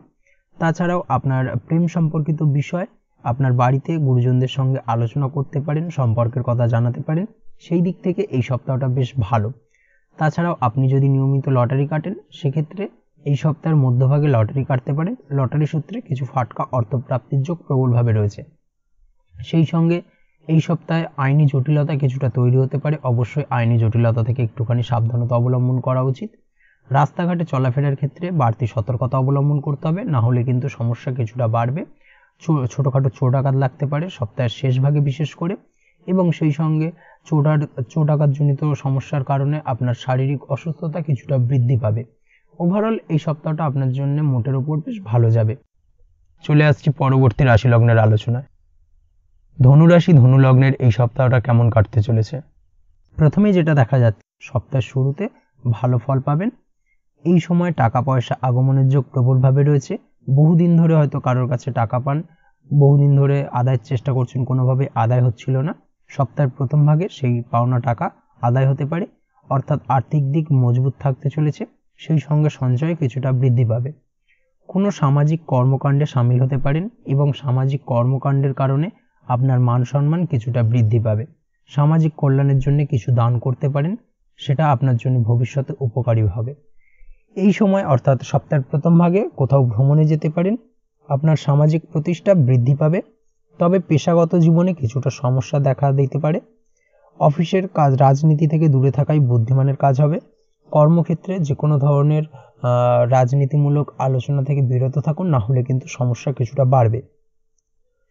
তাছাড়াও আপনার প্রেম সম্পর্কিত বিষয় আপনার বাড়িতে গুরুজনদের সঙ্গে আলোচনা করতে পারেন, সম্পর্কের কথা জানাতে পারেন, সেই দিক থেকে এই সপ্তাহটা বেশ ভালো। তাছাড়াও আপনি যদি নিয়মিত লটারি কাটেন, সেক্ষেত্রে এই সপ্তাহের মধ্যভাগে লটারি কাটতে পারেন, লটারি সূত্রে কিছু ফাটকা অর্থপ্রাপ্তির যোগ প্রবলভাবে রয়েছে। সেই সঙ্গে এই সপ্তাহে আইনি জটিলতা কিছুটা তৈরি হতে পারে, অবশ্যই আইনি জটিলতা থেকে একটুখানি সাবধানতা অবলম্বন করা উচিত। রাস্তাঘাটে চলাফেরার ক্ষেত্রে বাড়তি সতর্কতা অবলম্বন করতে হবে, না হলে কিন্তু সমস্যা কিছুটা বাড়বে। ছোটোখাটো চোট আঘাত লাগতে পারে সপ্তাহের শেষ ভাগে বিশেষ করে, এবং সেই সঙ্গে চোট আঘাতজনিত সমস্যার কারণে আপনার শারীরিক অসুস্থতা কিছুটা বৃদ্ধি পাবে। ওভারঅল এই সপ্তাহটা আপনার জন্য মোটের উপর বেশ ভালো যাবে। চলে আসছি পরবর্তী রাশি লগ্নের আলোচনায়। ধনুরাশি ধনু লগ্নের এই সপ্তাহটা কেমন কাটতে চলেছে? প্রথমেই যেটা দেখা যাচ্ছে, সপ্তাহের শুরুতে ভালো ফল পাবেন। এই সময় টাকা পয়সা আগমনের যোগ প্রবলভাবে রয়েছে। বহুদিন ধরে হয়তো কারোর কাছে টাকা পান, বহুদিন ধরে আদায়ের চেষ্টা করছেন, কোনোভাবে আদায় হচ্ছিল না। সপ্তাহের প্রথম ভাগে সেই পাওনা টাকা আদায় হতে পারে, অর্থাৎ আর্থিক দিক মজবুত থাকতে চলেছে। সেই সঙ্গে সঞ্চয় কিছুটা বৃদ্ধি পাবে। কোনো সামাজিক কর্মকাণ্ডে সামিল হতে পারেন এবং সামাজিক কর্মকাণ্ডের কারণে আপনার মান সম্মান কিছুটা বৃদ্ধি পাবে। সামাজিক কল্যাণের জন্য কিছু দান করতে পারেন, সেটা আপনার জন্য ভবিষ্যতে উপকারী হবে। এই সময় অর্থাৎ সপ্তাহের প্রথম ভাগে কোথাও ভ্রমণে যেতে পারেন, আপনার সামাজিক প্রতিষ্ঠা বৃদ্ধি পাবে। তবে পেশাগত জীবনে কিছুটা সমস্যা দেখা দিতে পারে। অফিসের কাজ, রাজনীতি থেকে দূরে থাকাই বুদ্ধিমানের কাজ হবে। কর্মক্ষেত্রে যে কোনো ধরনের রাজনীতিমূলক আলোচনা থেকে বিরত থাকুন, না হলে কিন্তু সমস্যা কিছুটা বাড়বে।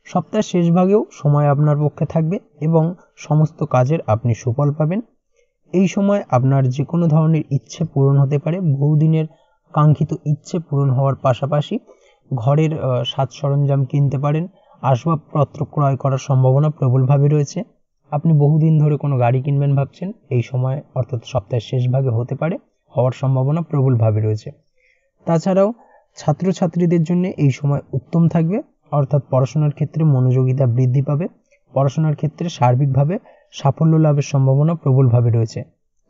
সপ্তাহের শেষ ভাগেও সময় আপনার পক্ষে থাকবে এবং সমস্ত কাজের আপনি সুফল পাবেন। এই সময় আপনার যে কোনো ধরনের ইচ্ছে পূরণ হতে পারে। বহুদিনের কাঙ্ক্ষিত ইচ্ছে পূরণ হওয়ার পাশাপাশি ঘরের সাজ সরঞ্জাম কিনতে পারেন, আসবাবপত্র ক্রয় করার সম্ভাবনা প্রবলভাবে রয়েছে। আপনি বহুদিন ধরে কোনো গাড়ি কিনবেন ভাবছেন, এই সময় অর্থাৎ সপ্তাহের শেষ ভাগে হতে পারে, হওয়ার সম্ভাবনা প্রবলভাবে রয়েছে। তাছাড়াও ছাত্রছাত্রীদের জন্য এই সময় উত্তম থাকবে, অর্থাৎ পড়াশোনার ক্ষেত্রে মনোযোগিতা বৃদ্ধি পাবে। পড়াশোনার ক্ষেত্রে সার্বিকভাবে সাফল্য লাভের সম্ভাবনা প্রবলভাবে রয়েছে।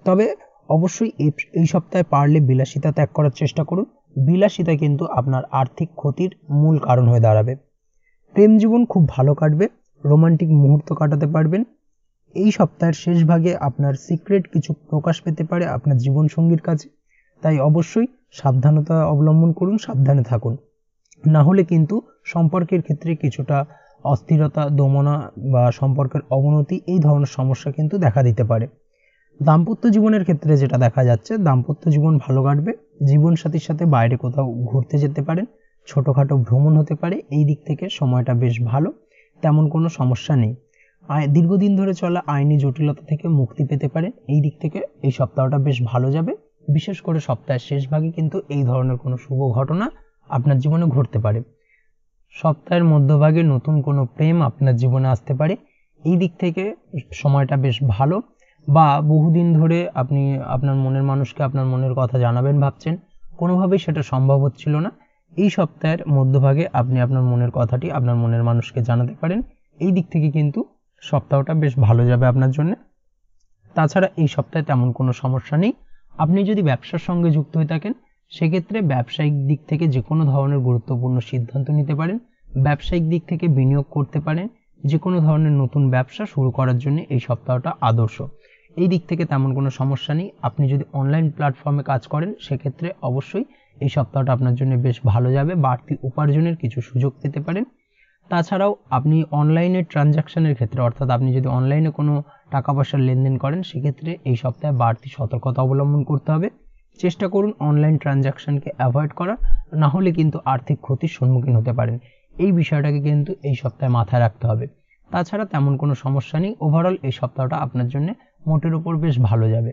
তবে অবশ্যই এই সপ্তাহে পারলে বিলাসিতা ত্যাগ করার চেষ্টা করুন। বিলাসিতা কিন্তু আপনার আর্থিক ক্ষতির মূল কারণ হয়ে দাঁড়াবে। প্রেম জীবন খুব ভালো কাটবে, রোমান্টিক মুহূর্ত কাটাতে পারবেন। এই সপ্তাহের শেষ ভাগে আপনার সিক্রেট কিছু প্রকাশ পেতে পারে আপনার জীবনসঙ্গীর কাছে, তাই অবশ্যই সাবধানতা অবলম্বন করুন, সাবধানে থাকুন। না হলে কিন্তু সম্পর্কের ক্ষেত্রে কিছুটা অস্থিরতা, দমনা বা সম্পর্কের অবনতি, এই ধরনের সমস্যা কিন্তু দেখা দিতে পারে। দাম্পত্য জীবনের ক্ষেত্রে যেটা দেখা যাচ্ছে, দাম্পত্য জীবন ভালো কাটবে। জীবনসাথীর সাথে বাইরে কোথাও ঘুরতে যেতে পারেন, ছোটোখাটো ভ্রমণ হতে পারে। এই দিক থেকে সময়টা বেশ ভালো, তেমন কোনো সমস্যা নেই। দীর্ঘদিন ধরে চলা আইনি জটিলতা থেকে মুক্তি পেতে পারেন। এই দিক থেকে এই সপ্তাহটা বেশ ভালো যাবে। বিশেষ করে সপ্তাহের শেষ ভাগে কিন্তু এই ধরনের কোনো শুভ ঘটনা আপনার জীবনে ঘটতে পারে। সপ্তাহের মধ্যভাগে নতুন কোনো প্রেম আপনার জীবনে আসতে পারে। এই দিক থেকে সময়টা বেশ ভালো। বা বহুদিন ধরে আপনি আপনার মনের মানুষকে আপনার মনের কথা জানাবেন ভাবছেন, কোনোভাবেই সেটা সম্ভব হচ্ছিল না, এই সপ্তাহের মধ্যভাগে আপনি আপনার মনের কথাটি আপনার মনের মানুষকে জানাতে পারেন। এই দিক থেকে কিন্তু সপ্তাহটা বেশ ভালো যাবে আপনার জন্য। তাছাড়া এই সপ্তাহে তেমন কোনো সমস্যা নেই। আপনি যদি ব্যবসার সঙ্গে যুক্ত হয়ে থাকেন, সেক্ষেত্রে ব্যবসায়িক দিক থেকে যে কোনো ধরনের গুরুত্বপূর্ণ সিদ্ধান্ত নিতে পারেন, ব্যবসায়িক দিক থেকে বিনিয়োগ করতে পারেন। যে কোনো ধরনের নতুন ব্যবসা শুরু করার জন্য এই সপ্তাহটা আদর্শ। এই দিক থেকে তেমন কোনো সমস্যা নেই। আপনি যদি অনলাইন প্ল্যাটফর্মে কাজ করেন, সেক্ষেত্রে অবশ্যই এই সপ্তাহটা আপনার জন্য বেশ ভালো যাবে, বাড়তি উপার্জনের কিছু সুযোগ পেতে পারেন। তাছাড়াও আপনি অনলাইনে ট্রানজাকশনের ক্ষেত্রে, অর্থাৎ আপনি যদি অনলাইনে কোনো টাকা পয়সার লেনদেন করেন, সেক্ষেত্রে এই সপ্তাহে বাড়তি সতর্কতা অবলম্বন করতে হবে। চেষ্টা করুন অনলাইন ট্রানজাকশনকে অ্যাভয়েড করার, না হলে কিন্তু আর্থিক ক্ষতির সম্মুখীন হতে পারেন। এই বিষয়টাকে কিন্তু এই সপ্তাহে মাথায় রাখতে হবে। তাছাড়া তেমন কোনো সমস্যা নেই। ওভারঅল এই সপ্তাহটা আপনার জন্য মোটের উপর বেশ ভালো যাবে।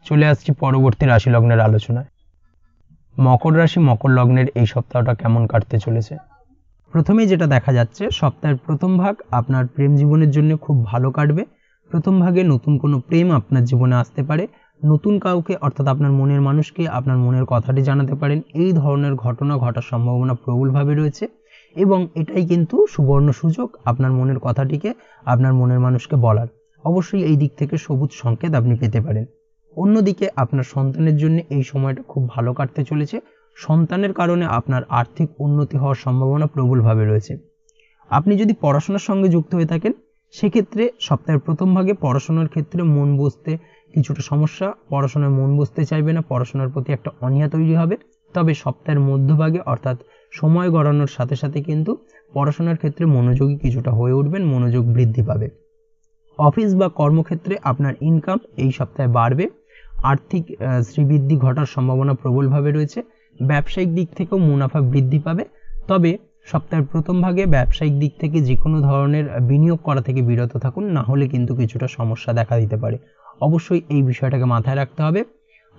চলে আসছি পরবর্তী রাশি লগ্নের আলোচনায়। মকর রাশি মকর লগ্নের এই সপ্তাহটা কেমন কাটতে চলেছে? প্রথমেই যেটা দেখা যাচ্ছে, সপ্তাহের প্রথম ভাগ আপনার প্রেম জীবনের জন্য খুব ভালো কাটবে। প্রথম ভাগে নতুন কোনো প্রেম আপনার জীবনে আসতে পারে। নতুন কাউকে, অর্থাৎ আপনার মনের মানুষকে আপনার মনের কথাটি জানাতে পারেন। এই ধরনের ঘটনা ঘটার সম্ভাবনা প্রবলভাবে রয়েছে এবং এটাই কিন্তু সুবর্ণ সুযোগ আপনার মনের কথাটিকে আপনার মনের মানুষকে বলার। অবশ্যই এই দিক থেকে সবুজ সংকেত আপনি পেতে পারেন। অন্যদিকে আপনার সন্তানের জন্য এই সময়টা খুব ভালো কাটতে চলেছে। সন্তানের কারণে আপনার আর্থিক উন্নতি হওয়ার সম্ভাবনা প্রবলভাবে রয়েছে। আপনি যদি পড়াশোনার সঙ্গে যুক্ত হয়ে থাকেন, সেক্ষেত্রে সপ্তাহের প্রথম ভাগে পড়াশোনার ক্ষেত্রে মন বসতে কিছুটা সমস্যা, পড়াশোনায় মন বসতে চাইবে না, পড়াশোনার প্রতি একটা অনীহা তৈরি হবে। তবে সপ্তাহের মধ্যভাগে অর্থাৎ সময় গড়ানোর সাথে সাথে কিন্তু পড়াশোনার ক্ষেত্রে মনোযোগী কিছুটা হয়ে উঠবেন, মনোযোগ বৃদ্ধি পাবে। অফিস বা কর্মক্ষেত্রে আপনার ইনকাম এই সপ্তাহে বাড়বে, আর্থিক শ্রীবৃদ্ধি ঘটার সম্ভাবনা প্রবলভাবে রয়েছে। ব্যবসায়িক দিক থেকেও মুনাফা বৃদ্ধি পাবে, তবে সপ্তাহের প্রথম ভাগে ব্যবসায়িক দিক থেকে যে কোনো ধরনের বিনিয়োগ করা থেকে বিরত থাকুন, না হলে কিন্তু কিছুটা সমস্যা দেখা দিতে পারে। অবশ্যই এই বিষয়টাকে মাথায় রাখতে হবে।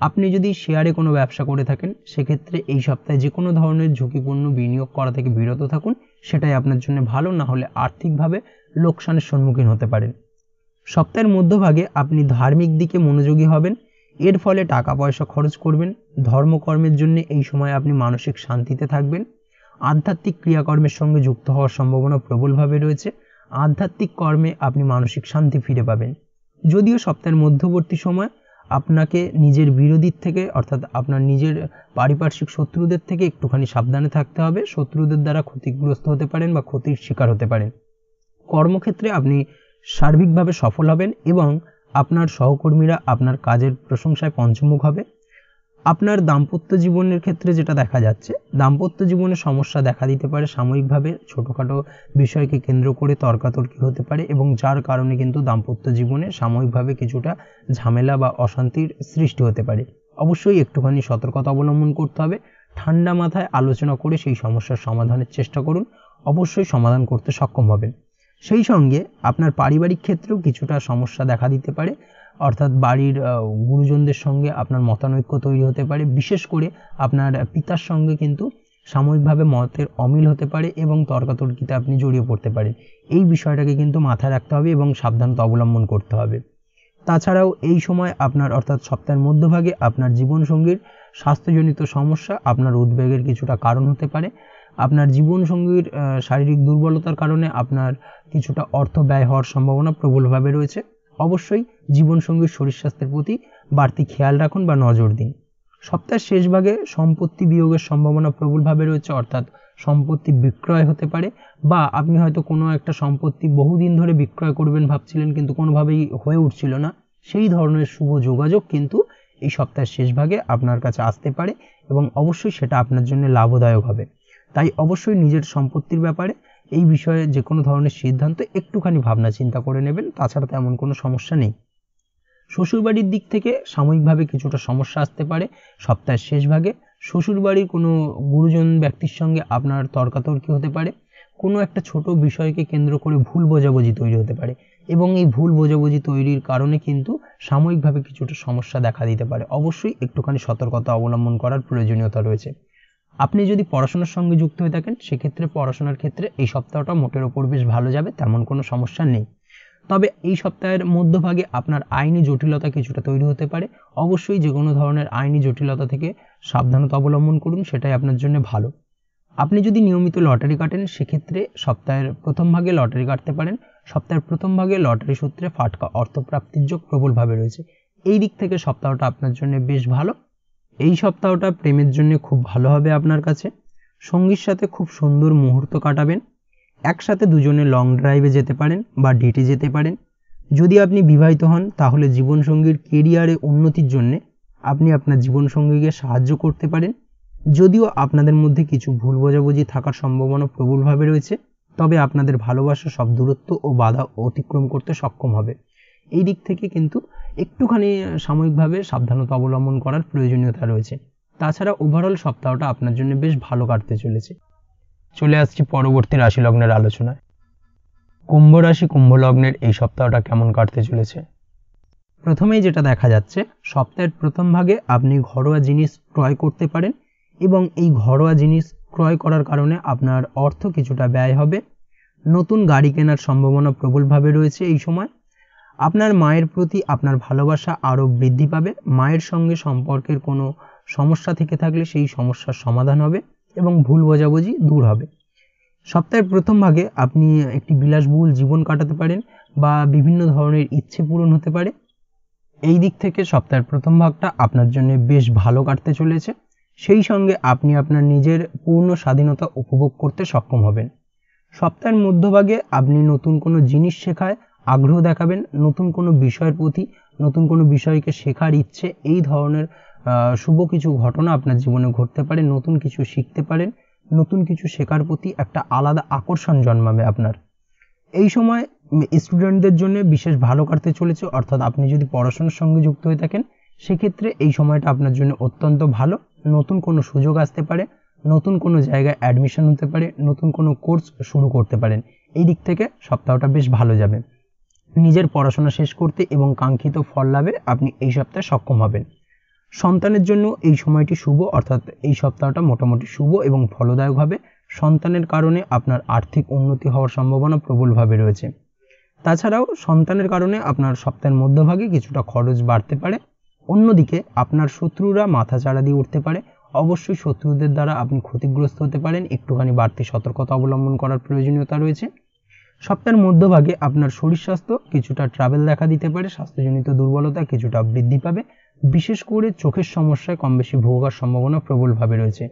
আপনি যদি শেয়ারে কোনো ব্যবসা করে থাকেন, সেক্ষেত্রে এই সপ্তাহে যে কোনো ধরনের ঝুঁকিপূর্ণ বিনিয়োগ করা থেকে বিরত থাকুন, সেটাই আপনার জন্য ভালো, না হলে আর্থিকভাবে লোকসানের সম্মুখীন হতে পারেন। সপ্তাহের মধ্যভাগে আপনি ধার্মিক দিকে মনোযোগী হবেন, এর ফলে টাকা পয়সা খরচ করবেন। ধর্মকর্মের জন্য এই সময় আপনি মানসিক শান্তিতে থাকবেন। আধ্যাত্মিক ক্রিয়াকর্মের সঙ্গে যুক্ত হওয়ার সম্ভাবনা প্রবলভাবে রয়েছে। আধ্যাত্মিক কর্মে আপনি মানসিক শান্তি ফিরে পাবেন। যদিও সপ্তাহের মধ্যবর্তী সময় আপনাকে নিজের বিরোধীর থেকে, অর্থাৎ আপনার নিজের পারিপার্শ্বিক শত্রুদের থেকে একটুখানি সাবধানে থাকতে হবে। শত্রুদের দ্বারা ক্ষতিগ্রস্ত হতে পারেন বা ক্ষতির শিকার হতে পারেন। কর্মক্ষেত্রে আপনি সার্বিকভাবে সফল হবেন এবং আপনার সহকর্মীরা আপনার কাজের প্রশংসায় পঞ্চমুখ হবে। আপনার দাম্পত্য জীবনের ক্ষেত্রে যেটা দেখা যাচ্ছে, দাম্পত্য জীবনে সমস্যা দেখা দিতে পারে সাময়িকভাবে, ছোটোখাটো বিষয়কে কেন্দ্র করে তর্কাতর্কি হতে পারে এবং যার কারণে কিন্তু দাম্পত্য জীবনে সাময়িকভাবে কিছুটা ঝামেলা বা অশান্তির সৃষ্টি হতে পারে। অবশ্যই একটুখানি সতর্কতা অবলম্বন করতে হবে। ঠান্ডা মাথায় আলোচনা করে সেই সমস্যার সমাধানের চেষ্টা করুন, অবশ্যই সমাধান করতে সক্ষম হবেন। সেই সঙ্গে আপনার পারিবারিক ক্ষেত্রেও কিছুটা সমস্যা দেখা দিতে পারে, অর্থাৎ বাড়ির গুরুজনদের সঙ্গে আপনার মতানৈক্য তৈরি হতে পারে। বিশেষ করে আপনার পিতার সঙ্গে কিন্তু সাময়িকভাবে মতের অমিল হতে পারে এবং তর্কাতর্কিতে আপনি জড়িয়ে পড়তে পারেন। এই বিষয়টাকে কিন্তু মাথায় রাখতে হবে এবং সাবধানতা অবলম্বন করতে হবে। তাছাড়াও এই সময় আপনার, অর্থাৎ সপ্তাহের মধ্যভাগে আপনার জীবনসঙ্গীর স্বাস্থ্যজনিত সমস্যা আপনার উদ্বেগের কিছুটা কারণ হতে পারে। আপনার জীবনসঙ্গীর শারীরিক দুর্বলতার কারণে আপনার কিছুটা অর্থ ব্যয় হওয়ার সম্ভাবনা প্রবলভাবে রয়েছে। অবশ্যই জীবনসঙ্গীর শরীর স্বাস্থ্যের প্রতি বাড়তি খেয়াল রাখুন বা নজর দিন। সপ্তাহের শেষ ভাগে সম্পত্তি বিয়োগের সম্ভাবনা প্রবলভাবে রয়েছে, অর্থাৎ সম্পত্তি বিক্রয় হতে পারে, বা আপনি হয়তো কোনো একটা সম্পত্তি বহুদিন ধরে বিক্রয় করবেন ভাবছিলেন কিন্তু কোনোভাবেই হয়ে উঠছিল না। সেই ধরনের শুভ যোগাযোগ কিন্তু এই সপ্তাহের শেষ ভাগে আপনার কাছে আসতে পারে এবং অবশ্যই সেটা আপনার জন্য লাভদায়ক হবে। তাই অবশ্যই নিজের সম্পত্তির ব্যাপারে এই বিষয়ে যে কোনো ধরনের সিদ্ধান্ত একটুখানি ভাবনা চিন্তা করে নেবেন, তাছাড়া তেমন কোনো সমস্যা নেই। শ্বশুরবাড়ির দিক থেকে সাময়িকভাবে কিছুটা সমস্যা আসতে পারে সপ্তাহের শেষ ভাগে। শ্বশুরবাড়ির কোনো গুরুজন ব্যক্তির সঙ্গে আপনার তর্কাতর্কি হতে পারে, কোনো একটা ছোট বিষয়কে কেন্দ্র করে ভুল বোঝাবুঝি তৈরি হতে পারে এবং এই ভুল বোঝাবুঝি তৈরির কারণে কিন্তু সাময়িকভাবে কিছুটা সমস্যা দেখা দিতে পারে। অবশ্যই একটুখানি সতর্কতা অবলম্বন করার প্রয়োজনীয়তা রয়েছে। আপনি যদি পড়াশোনার সঙ্গে যুক্ত হয়ে থাকেন, সেক্ষেত্রে পড়াশোনার ক্ষেত্রে এই সপ্তাহটা মোটের ওপর বেশ ভালো যাবে, তেমন কোনো সমস্যা নেই। তবে এই সপ্তাহের মধ্যভাগে আপনার আইনি জটিলতা কিছুটা তৈরি হতে পারে। অবশ্যই যে কোনো ধরনের আইনি জটিলতা থেকে সাবধানতা অবলম্বন করুন, সেটাই আপনার জন্য ভালো। আপনি যদি নিয়মিত লটারি কাটেন, সেক্ষেত্রে সপ্তাহের প্রথম ভাগে লটারি কাটতে পারেন। সপ্তাহের প্রথম ভাগে লটারি সূত্রে ফাটকা অর্থপ্রাপ্তির যোগ প্রবলভাবে রয়েছে। এই দিক থেকে সপ্তাহটা আপনার জন্য বেশ ভালো। এই সপ্তাহটা প্রেমের জন্য খুব ভালো হবে আপনার কাছে। সঙ্গীর সাথে খুব সুন্দর মুহূর্ত কাটাবেন। একসাথে দুজনে লং ড্রাইভে যেতে পারেন বা ডেটে যেতে পারেন। যদি আপনি বিবাহিত হন, তাহলে জীবনসঙ্গীর কেরিয়ারে উন্নতির জন্য আপনি আপনার জীবনসঙ্গীকে সাহায্য করতে পারেন। যদিও আপনাদের মধ্যে কিছু ভুল বোঝাবুঝি থাকার সম্ভাবনা প্রবলভাবে রয়েছে, তবে আপনাদের ভালোবাসা সব দূরত্ব ও বাধা অতিক্রম করতে সক্ষম হবে। এই দিক থেকে কিন্তু একটুখানি সাময়িকভাবে সাবধানতা অবলম্বন করার প্রয়োজনীয়তা রয়েছে। তাছাড়া ওভারঅল সপ্তাহটা আপনার জন্য বেশ ভালো কাটতে চলেছে। চলে আসছি পরবর্তী রাশি লগ্নের আলোচনায়। কুম্ভ রাশি কুম্ভ লগ্নের এই সপ্তাহটা কেমন কাটতে চলেছে। প্রথমেই যেটা দেখা যাচ্ছে, সপ্তাহের প্রথম ভাগে আপনি ঘরোয়া জিনিস ক্রয় করতে পারেন এবং এই ঘরোয়া জিনিস ক্রয় করার কারণে আপনার অর্থ কিছুটা ব্যয় হবে। নতুন গাড়ি কেনার সম্ভাবনা প্রবলভাবে রয়েছে এই সময়। আপনার মায়ের প্রতি আপনার ভালোবাসা আরও বৃদ্ধি পাবে। মায়ের সঙ্গে সম্পর্কের কোনো সমস্যা থেকে থাকলে সেই সমস্যার সমাধান হবে এবং ভুল বোঝাবুঝি দূর হবে। সপ্তাহের প্রথম ভাগে আপনি একটি বিলাসবহুল জীবন কাটাতে পারেন বা বিভিন্ন ধরনের ইচ্ছে পূরণ হতে পারে। এই দিক থেকে সপ্তাহের প্রথম ভাগটা আপনার জন্য বেশ ভালো কাটতে চলেছে। সেই সঙ্গে আপনি আপনার নিজের পূর্ণ স্বাধীনতা উপভোগ করতে সক্ষম হবেন। সপ্তাহের মধ্যভাগে আপনি নতুন কোনো জিনিস শেখায় আগ্রহ দেখাবেন। নতুন কোনো বিষয়ের প্রতি, নতুন কোনো বিষয়কে শেখার ইচ্ছে, এই ধরনের শুভ কিছু ঘটনা আপনার জীবনে ঘটতে পারে। নতুন কিছু শিখতে পারেন, নতুন কিছু শেখার প্রতি একটা আলাদা আকর্ষণ জন্মাবে আপনার। এই সময় স্টুডেন্টদের জন্য বিশেষ ভালো কাটতে চলেছে, অর্থাৎ আপনি যদি পড়াশোনার সঙ্গে যুক্ত হয়ে থাকেন সেক্ষেত্রে এই সময়টা আপনার জন্য অত্যন্ত ভালো। নতুন কোনো সুযোগ আসতে পারে, নতুন কোনো জায়গায় অ্যাডমিশন হতে পারে, নতুন কোনো কোর্স শুরু করতে পারেন। এই দিক থেকে সপ্তাহটা বেশ ভালো যাবে। নিজের পড়াশোনা শেষ করতে এবং কাঙ্ক্ষিত ফল লাভে আপনি এই সপ্তাহে সক্ষম হবেন। সন্তানের জন্য এই সময়টি শুভ, অর্থাৎ এই সপ্তাহটা মোটামুটি শুভ এবং ফলদায়ক হবে। সন্তানের কারণে আপনার আর্থিক উন্নতি হওয়ার সম্ভাবনা প্রবলভাবে রয়েছে। তাছাড়াও সন্তানের কারণে আপনার সপ্তাহের মধ্যভাগে কিছুটা খরচ বাড়তে পারে। অন্যদিকে আপনার শত্রুরা মাথাচাড়া দিয়ে উঠতে পারে। অবশ্যই শত্রুদের দ্বারা আপনি ক্ষতিগ্রস্ত হতে পারেন, একটুখানি বাড়তি সতর্কতা অবলম্বন করার প্রয়োজনীয়তা রয়েছে। সপ্তাহের মধ্যভাগে আপনার শরীর স্বাস্থ্য কিছুটা ট্রাবেল দেখা দিতে পারে, স্বাস্থ্যজনিত দুর্বলতা কিছুটা বৃদ্ধি পাবে। বিশেষ করে চোখের সমস্যায় কম বেশি ভোগার সম্ভাবনা প্রবলভাবে রয়েছে।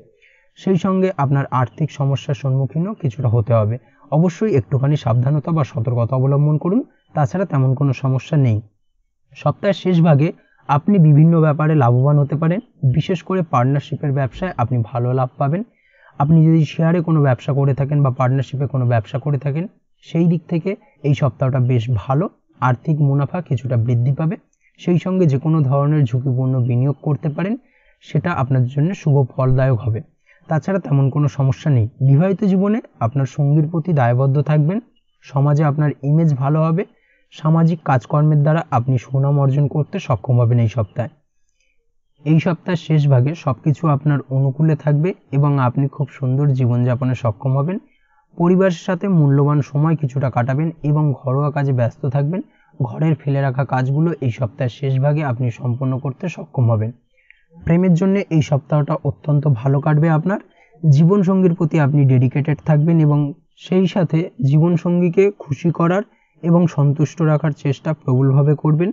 সেই সঙ্গে আপনার আর্থিক সমস্যার সম্মুখীনও কিছুটা হতে হবে। অবশ্যই একটুখানি সাবধানতা বা সতর্কতা অবলম্বন করুন, তাছাড়া তেমন কোনো সমস্যা নেই। সপ্তাহের শেষ ভাগে আপনি বিভিন্ন ব্যাপারে লাভবান হতে পারেন। বিশেষ করে পার্টনারশিপের ব্যবসায় আপনি ভালো লাভ পাবেন। আপনি যদি শেয়ারে কোনো ব্যবসা করে থাকেন বা পার্টনারশিপে কোনো ব্যবসা করে থাকেন সেই দিক থেকে এই সপ্তাহটা বেশ ভালো। আর্থিক মুনাফা কিছুটা বৃদ্ধি পাবে। সেই সঙ্গে যে কোনো ধরনের ঝুঁকিপূর্ণ বিনিয়োগ করতে পারেন, সেটা আপনার জন্য শুভ ফলদায়ক হবে। তাছাড়া তেমন কোনো সমস্যা নেই। বিবাহিত জীবনে আপনার সঙ্গীর প্রতি দায়বদ্ধ থাকবেন। সমাজে আপনার ইমেজ ভালো হবে। সামাজিক কাজকর্মের দ্বারা আপনি সুনাম অর্জন করতে সক্ষম হবেন এই সপ্তাহে। এই সপ্তাহের শেষ ভাগে সবকিছু আপনার অনুকূলে থাকবে এবং আপনি খুব সুন্দর জীবনযাপনে সক্ষম হবেন। পরিবারের সাথে মূল্যবান সময় কিছুটা কাটাবেন এবং ঘরোয়া কাজে ব্যস্ত থাকবেন। ঘরের ফেলে রাখা কাজগুলো এই সপ্তাহের শেষ ভাগে আপনি সম্পন্ন করতে সক্ষম হবেন। প্রেমের জন্য এই সপ্তাহটা অত্যন্ত ভালো কাটবে আপনার। জীবনসঙ্গীর প্রতি আপনি ডেডিকেটেড থাকবেন এবং সেই সাথে জীবনসঙ্গীকে খুশি করার এবং সন্তুষ্ট রাখার চেষ্টা প্রবলভাবে করবেন।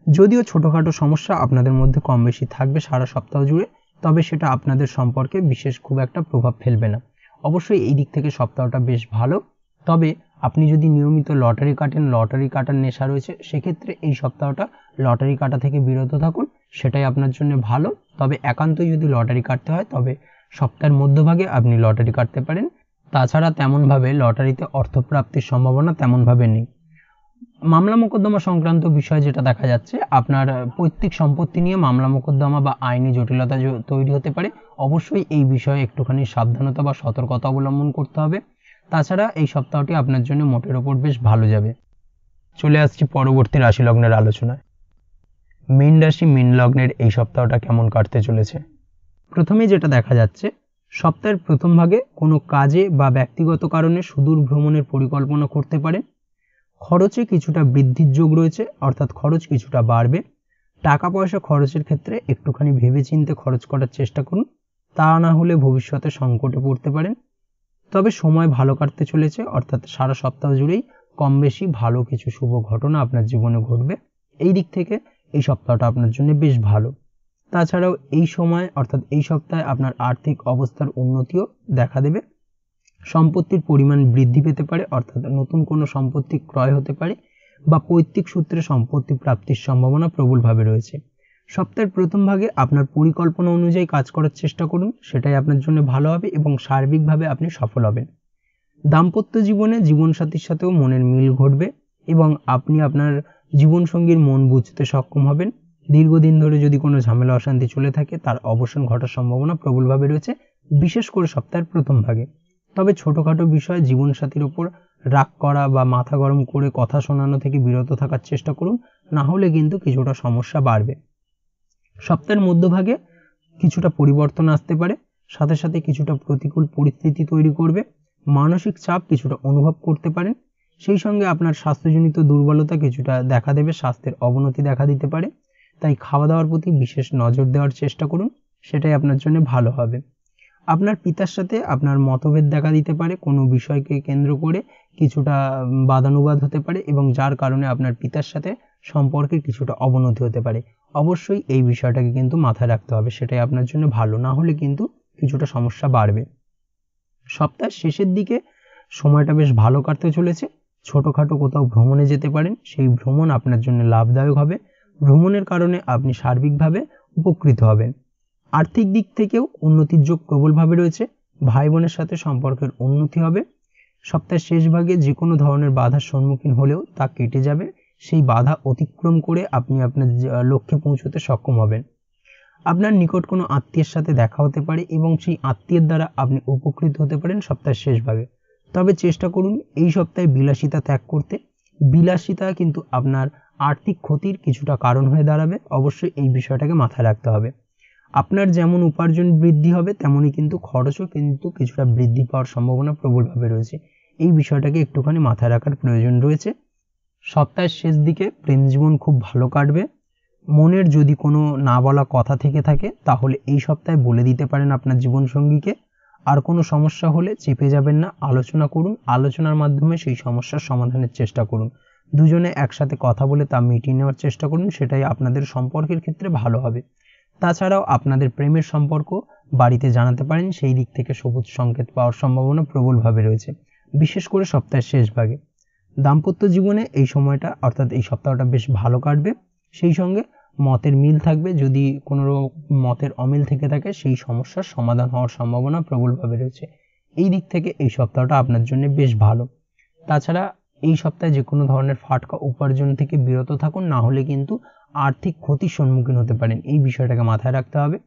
যদিও ছোটোখাটো সমস্যা আপনাদের মধ্যে কম বেশি থাকবে সারা সপ্তাহ জুড়ে, তবে সেটা আপনাদের সম্পর্কে বিশেষ খুব একটা প্রভাব ফেলবে না। অবশ্যই এই দিক থেকে সপ্তাহটা বেশ ভালো। তবে আপনি যদি নিয়মিত লটারি কাটেন, লটারি কাটার নেশা রয়েছে, সেক্ষেত্রে এই সপ্তাহটা লটারি কাটা থেকে বিরত থাকুন, সেটাই আপনার জন্য ভালো। তবে একান্তই যদি লটারি কাটতে হয় তবে সপ্তাহের মধ্যভাগে আপনি লটারি কাটতে পারেন। তাছাড়া তেমনভাবে লটারিতে অর্থপ্রাপ্তির সম্ভাবনা তেমনভাবে নেই। মামলা মোকদ্দমা সংক্রান্ত বিষয় যেটা দেখা যাচ্ছে, আপনার পৈতৃক সম্পত্তি নিয়ে মামলা মোকদ্দমা বা আইনি জটিলতা তৈরি হতে পারে। অবশ্যই এই বিষয়ে একটুখানি সাবধানতা বা সতর্কতা অবলম্বন করতে হবে। তাছাড়া এই সপ্তাহটি আপনার জন্য মোটের ওপর বেশ ভালো যাবে। চলে আসছি পরবর্তী রাশি লগ্নের আলোচনায়। মীন রাশি মীন লগ্নের এই সপ্তাহটা কেমন কাটতে চলেছে। প্রথমে যেটা দেখা যাচ্ছে, সপ্তাহের প্রথম ভাগে কোনো কাজে বা ব্যক্তিগত কারণে সুদূর ভ্রমণের পরিকল্পনা করতে পারেন। খরচে কিছুটা বৃদ্ধির যোগ রয়েছে, অর্থাৎ খরচ কিছুটা বাড়বে। টাকা পয়সা খরচের ক্ষেত্রে একটুখানি ভেবেচিন্তে খরচ করার চেষ্টা করুন, তা না হলে ভবিষ্যতে সংকটে পড়তে পারেন। তবে সময় ভালো কাটতে চলেছে, অর্থাৎ সারা সপ্তাহ জুড়েই কম বেশি ভালো কিছু শুভ ঘটনা আপনার জীবনে ঘটবে। এই দিক থেকে এই সপ্তাহটা আপনার জন্য বেশ ভালো। তাছাড়াও এই সময় অর্থাৎ এই সপ্তাহে আপনার আর্থিক অবস্থার উন্নতিও দেখা দেবে। সম্পত্তির পরিমাণ বৃদ্ধি পেতে পারে, অর্থাৎ নতুন কোনো সম্পত্তি ক্রয় হতে পারে বা পৈতৃক সূত্রে সম্পত্তি প্রাপ্তির সম্ভাবনা প্রবলভাবে রয়েছে। সপ্তাহের প্রথম ভাগে আপনার পরিকল্পনা অনুযায়ী কাজ করার চেষ্টা করুন, সেটাই আপনার জন্য ভালো হবে এবং সার্বিকভাবে আপনি সফল হবেন। দাম্পত্য জীবনে জীবনসাথীর সাথেও মনের মিল ঘটবে এবং আপনি আপনার জীবনসঙ্গীর মন বুঝতে সক্ষম হবেন। দীর্ঘদিন ধরে যদি কোনো ঝামেলা অশান্তি চলে থাকে তার অবসান ঘটার সম্ভাবনা প্রবলভাবে রয়েছে, বিশেষ করে সপ্তাহের প্রথম ভাগে। তবে ছোটোখাটো বিষয়ে জীবনসাথীর ওপর রাগ করা বা মাথা গরম করে কথা শোনানো থেকে বিরত থাকার চেষ্টা করুন, না হলে কিন্তু কিছুটা সমস্যা বাড়বে। সপ্তাহের মধ্যভাগে কিছুটা পরিবর্তন আসতে পারে, সাথে সাথে কিছুটা প্রতিকূল পরিস্থিতি তৈরি করবে। মানসিক চাপ কিছুটা অনুভব করতে পারেন। সেই সঙ্গে আপনার স্বাস্থ্যজনিত দুর্বলতা কিছুটা দেখা দেবে, স্বাস্থ্যের অবনতি দেখা দিতে পারে। তাই খাওয়া দাওয়ার প্রতি বিশেষ নজর দেওয়ার চেষ্টা করুন, সেটাই আপনার জন্য ভালো হবে। আপনার পিতার সাথে আপনার মতভেদ দেখা দিতে পারে, কোনো বিষয়কে কেন্দ্র করে কিছুটা বাদানুবাদ হতে পারে এবং যার কারণে আপনার পিতার সাথে সম্পর্কের কিছুটা অবনতি হতে পারে। অবশ্যই এই বিষয়টাকে কিন্তু মাথায় রাখতে হবে, সেটাই আপনার জন্য ভালো, না হলে কিন্তু কিছুটা সমস্যা বাড়বে। সপ্তাহের শেষের দিকে সময়টা বেশ ভালো কাটতে চলেছে। ছোটোখাটো কোথাও ভ্রমণে যেতে পারেন, সেই ভ্রমণ আপনার জন্য লাভদায়ক হবে। ভ্রমণের কারণে আপনি সার্বিকভাবে উপকৃত হবেন। আর্থিক দিক থেকেও উন্নতির যোগ প্রবলভাবে রয়েছে। ভাই বোনের সাথে সম্পর্কের উন্নতি হবে। সপ্তাহের শেষ ভাগে যে কোনো ধরনের বাধার সম্মুখীন হলেও তা কেটে যাবে, সেই বাধা অতিক্রম করে আপনি আপনার লক্ষ্যে পৌঁছতে সক্ষম হবেন। আপনার নিকট কোনো আত্মীয়ের সাথে দেখা হতে পারে এবং সেই আত্মীয়ের দ্বারা আপনি উপকৃত হতে পারেন সপ্তাহের শেষ ভাগে। তবে চেষ্টা করুন এই সপ্তাহে বিলাসিতা ত্যাগ করতে। বিলাসিতা কিন্তু আপনার আর্থিক ক্ষতির কিছুটা কারণ হয়ে দাঁড়াবে, অবশ্যই এই বিষয়টাকে মাথায় রাখতে হবে। আপনার যেমন উপার্জন বৃদ্ধি হবে তেমনই কিন্তু খরচও কিন্তু কিছুটা বৃদ্ধি পাওয়ার সম্ভাবনা প্রবলভাবে রয়েছে। এই বিষয়টাকে একটুখানি মাথায় রাখার প্রয়োজন রয়েছে। সপ্তাহের শেষ দিকে প্রেম জীবন খুব ভালো কাটবে। মনের যদি কোনো না বলা কথা থেকে থাকে তাহলে এই সপ্তাহে বলে দিতে পারেন আপনার জীবনসঙ্গীকে। আর কোনো সমস্যা হলে চেপে যাবেন না, আলোচনা করুন। আলোচনার মাধ্যমে সেই সমস্যার সমাধানের চেষ্টা করুন। দুজনে একসাথে কথা বলে তা মিটিয়ে নেওয়ার চেষ্টা করুন, সেটাই আপনাদের সম্পর্কের ক্ষেত্রে ভালো হবে। তাছাড়াও আপনাদের প্রেমের সম্পর্ক বাড়িতে জানাতে পারেন, সেই দিক থেকে সবুজ সংকেত পাওয়ার সম্ভাবনা প্রবলভাবে রয়েছে, বিশেষ করে সপ্তাহের শেষ ভাগে। দাম্পত্য জীবনে এই সময়টা অর্থাৎ এই সপ্তাহটা বেশ ভালো কাটবে। সেই সঙ্গে মতের মিল থাকবে, যদি কোনো মতের অমিল থেকে থাকে সেই সমস্যার সমাধান হওয়ার সম্ভাবনা প্রবলভাবে রয়েছে। এই দিক থেকে এই সপ্তাহটা আপনার জন্য বেশ ভালো। তাছাড়া এই সপ্তাহে যে কোনো ধরনের ফাটকা উপার্জন থেকে বিরত থাকুন, না হলে কিন্তু আর্থিক ক্ষতির সম্মুখীন হতে পারেন, এই বিষয়টাকে মাথায় রাখতে হবে।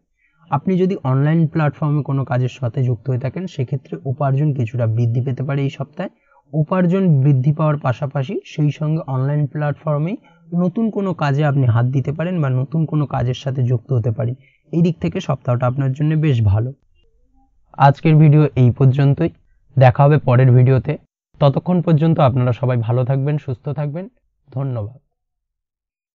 আপনি যদি অনলাইন প্ল্যাটফর্মে কোনো কাজের সাথে যুক্ত হয়ে থাকেন সেক্ষেত্রে উপার্জন কিছুটা বৃদ্ধি পেতে পারে এই সপ্তাহে। উপার্জন বৃদ্ধি পাওয়ার পাশাপাশি সেই সঙ্গে অনলাইন প্ল্যাটফর্মেই নতুন কোনো কাজে আপনি হাত দিতে পারেন বা নতুন কোনো কাজের সাথে যুক্ত হতে পারেন। এই দিক থেকে সপ্তাহটা আপনার জন্য বেশ ভালো। আজকের ভিডিও এই পর্যন্তই, দেখা হবে পরের ভিডিওতে। ততক্ষণ পর্যন্ত আপনারা সবাই ভালো থাকবেন, সুস্থ থাকবেন। ধন্যবাদ।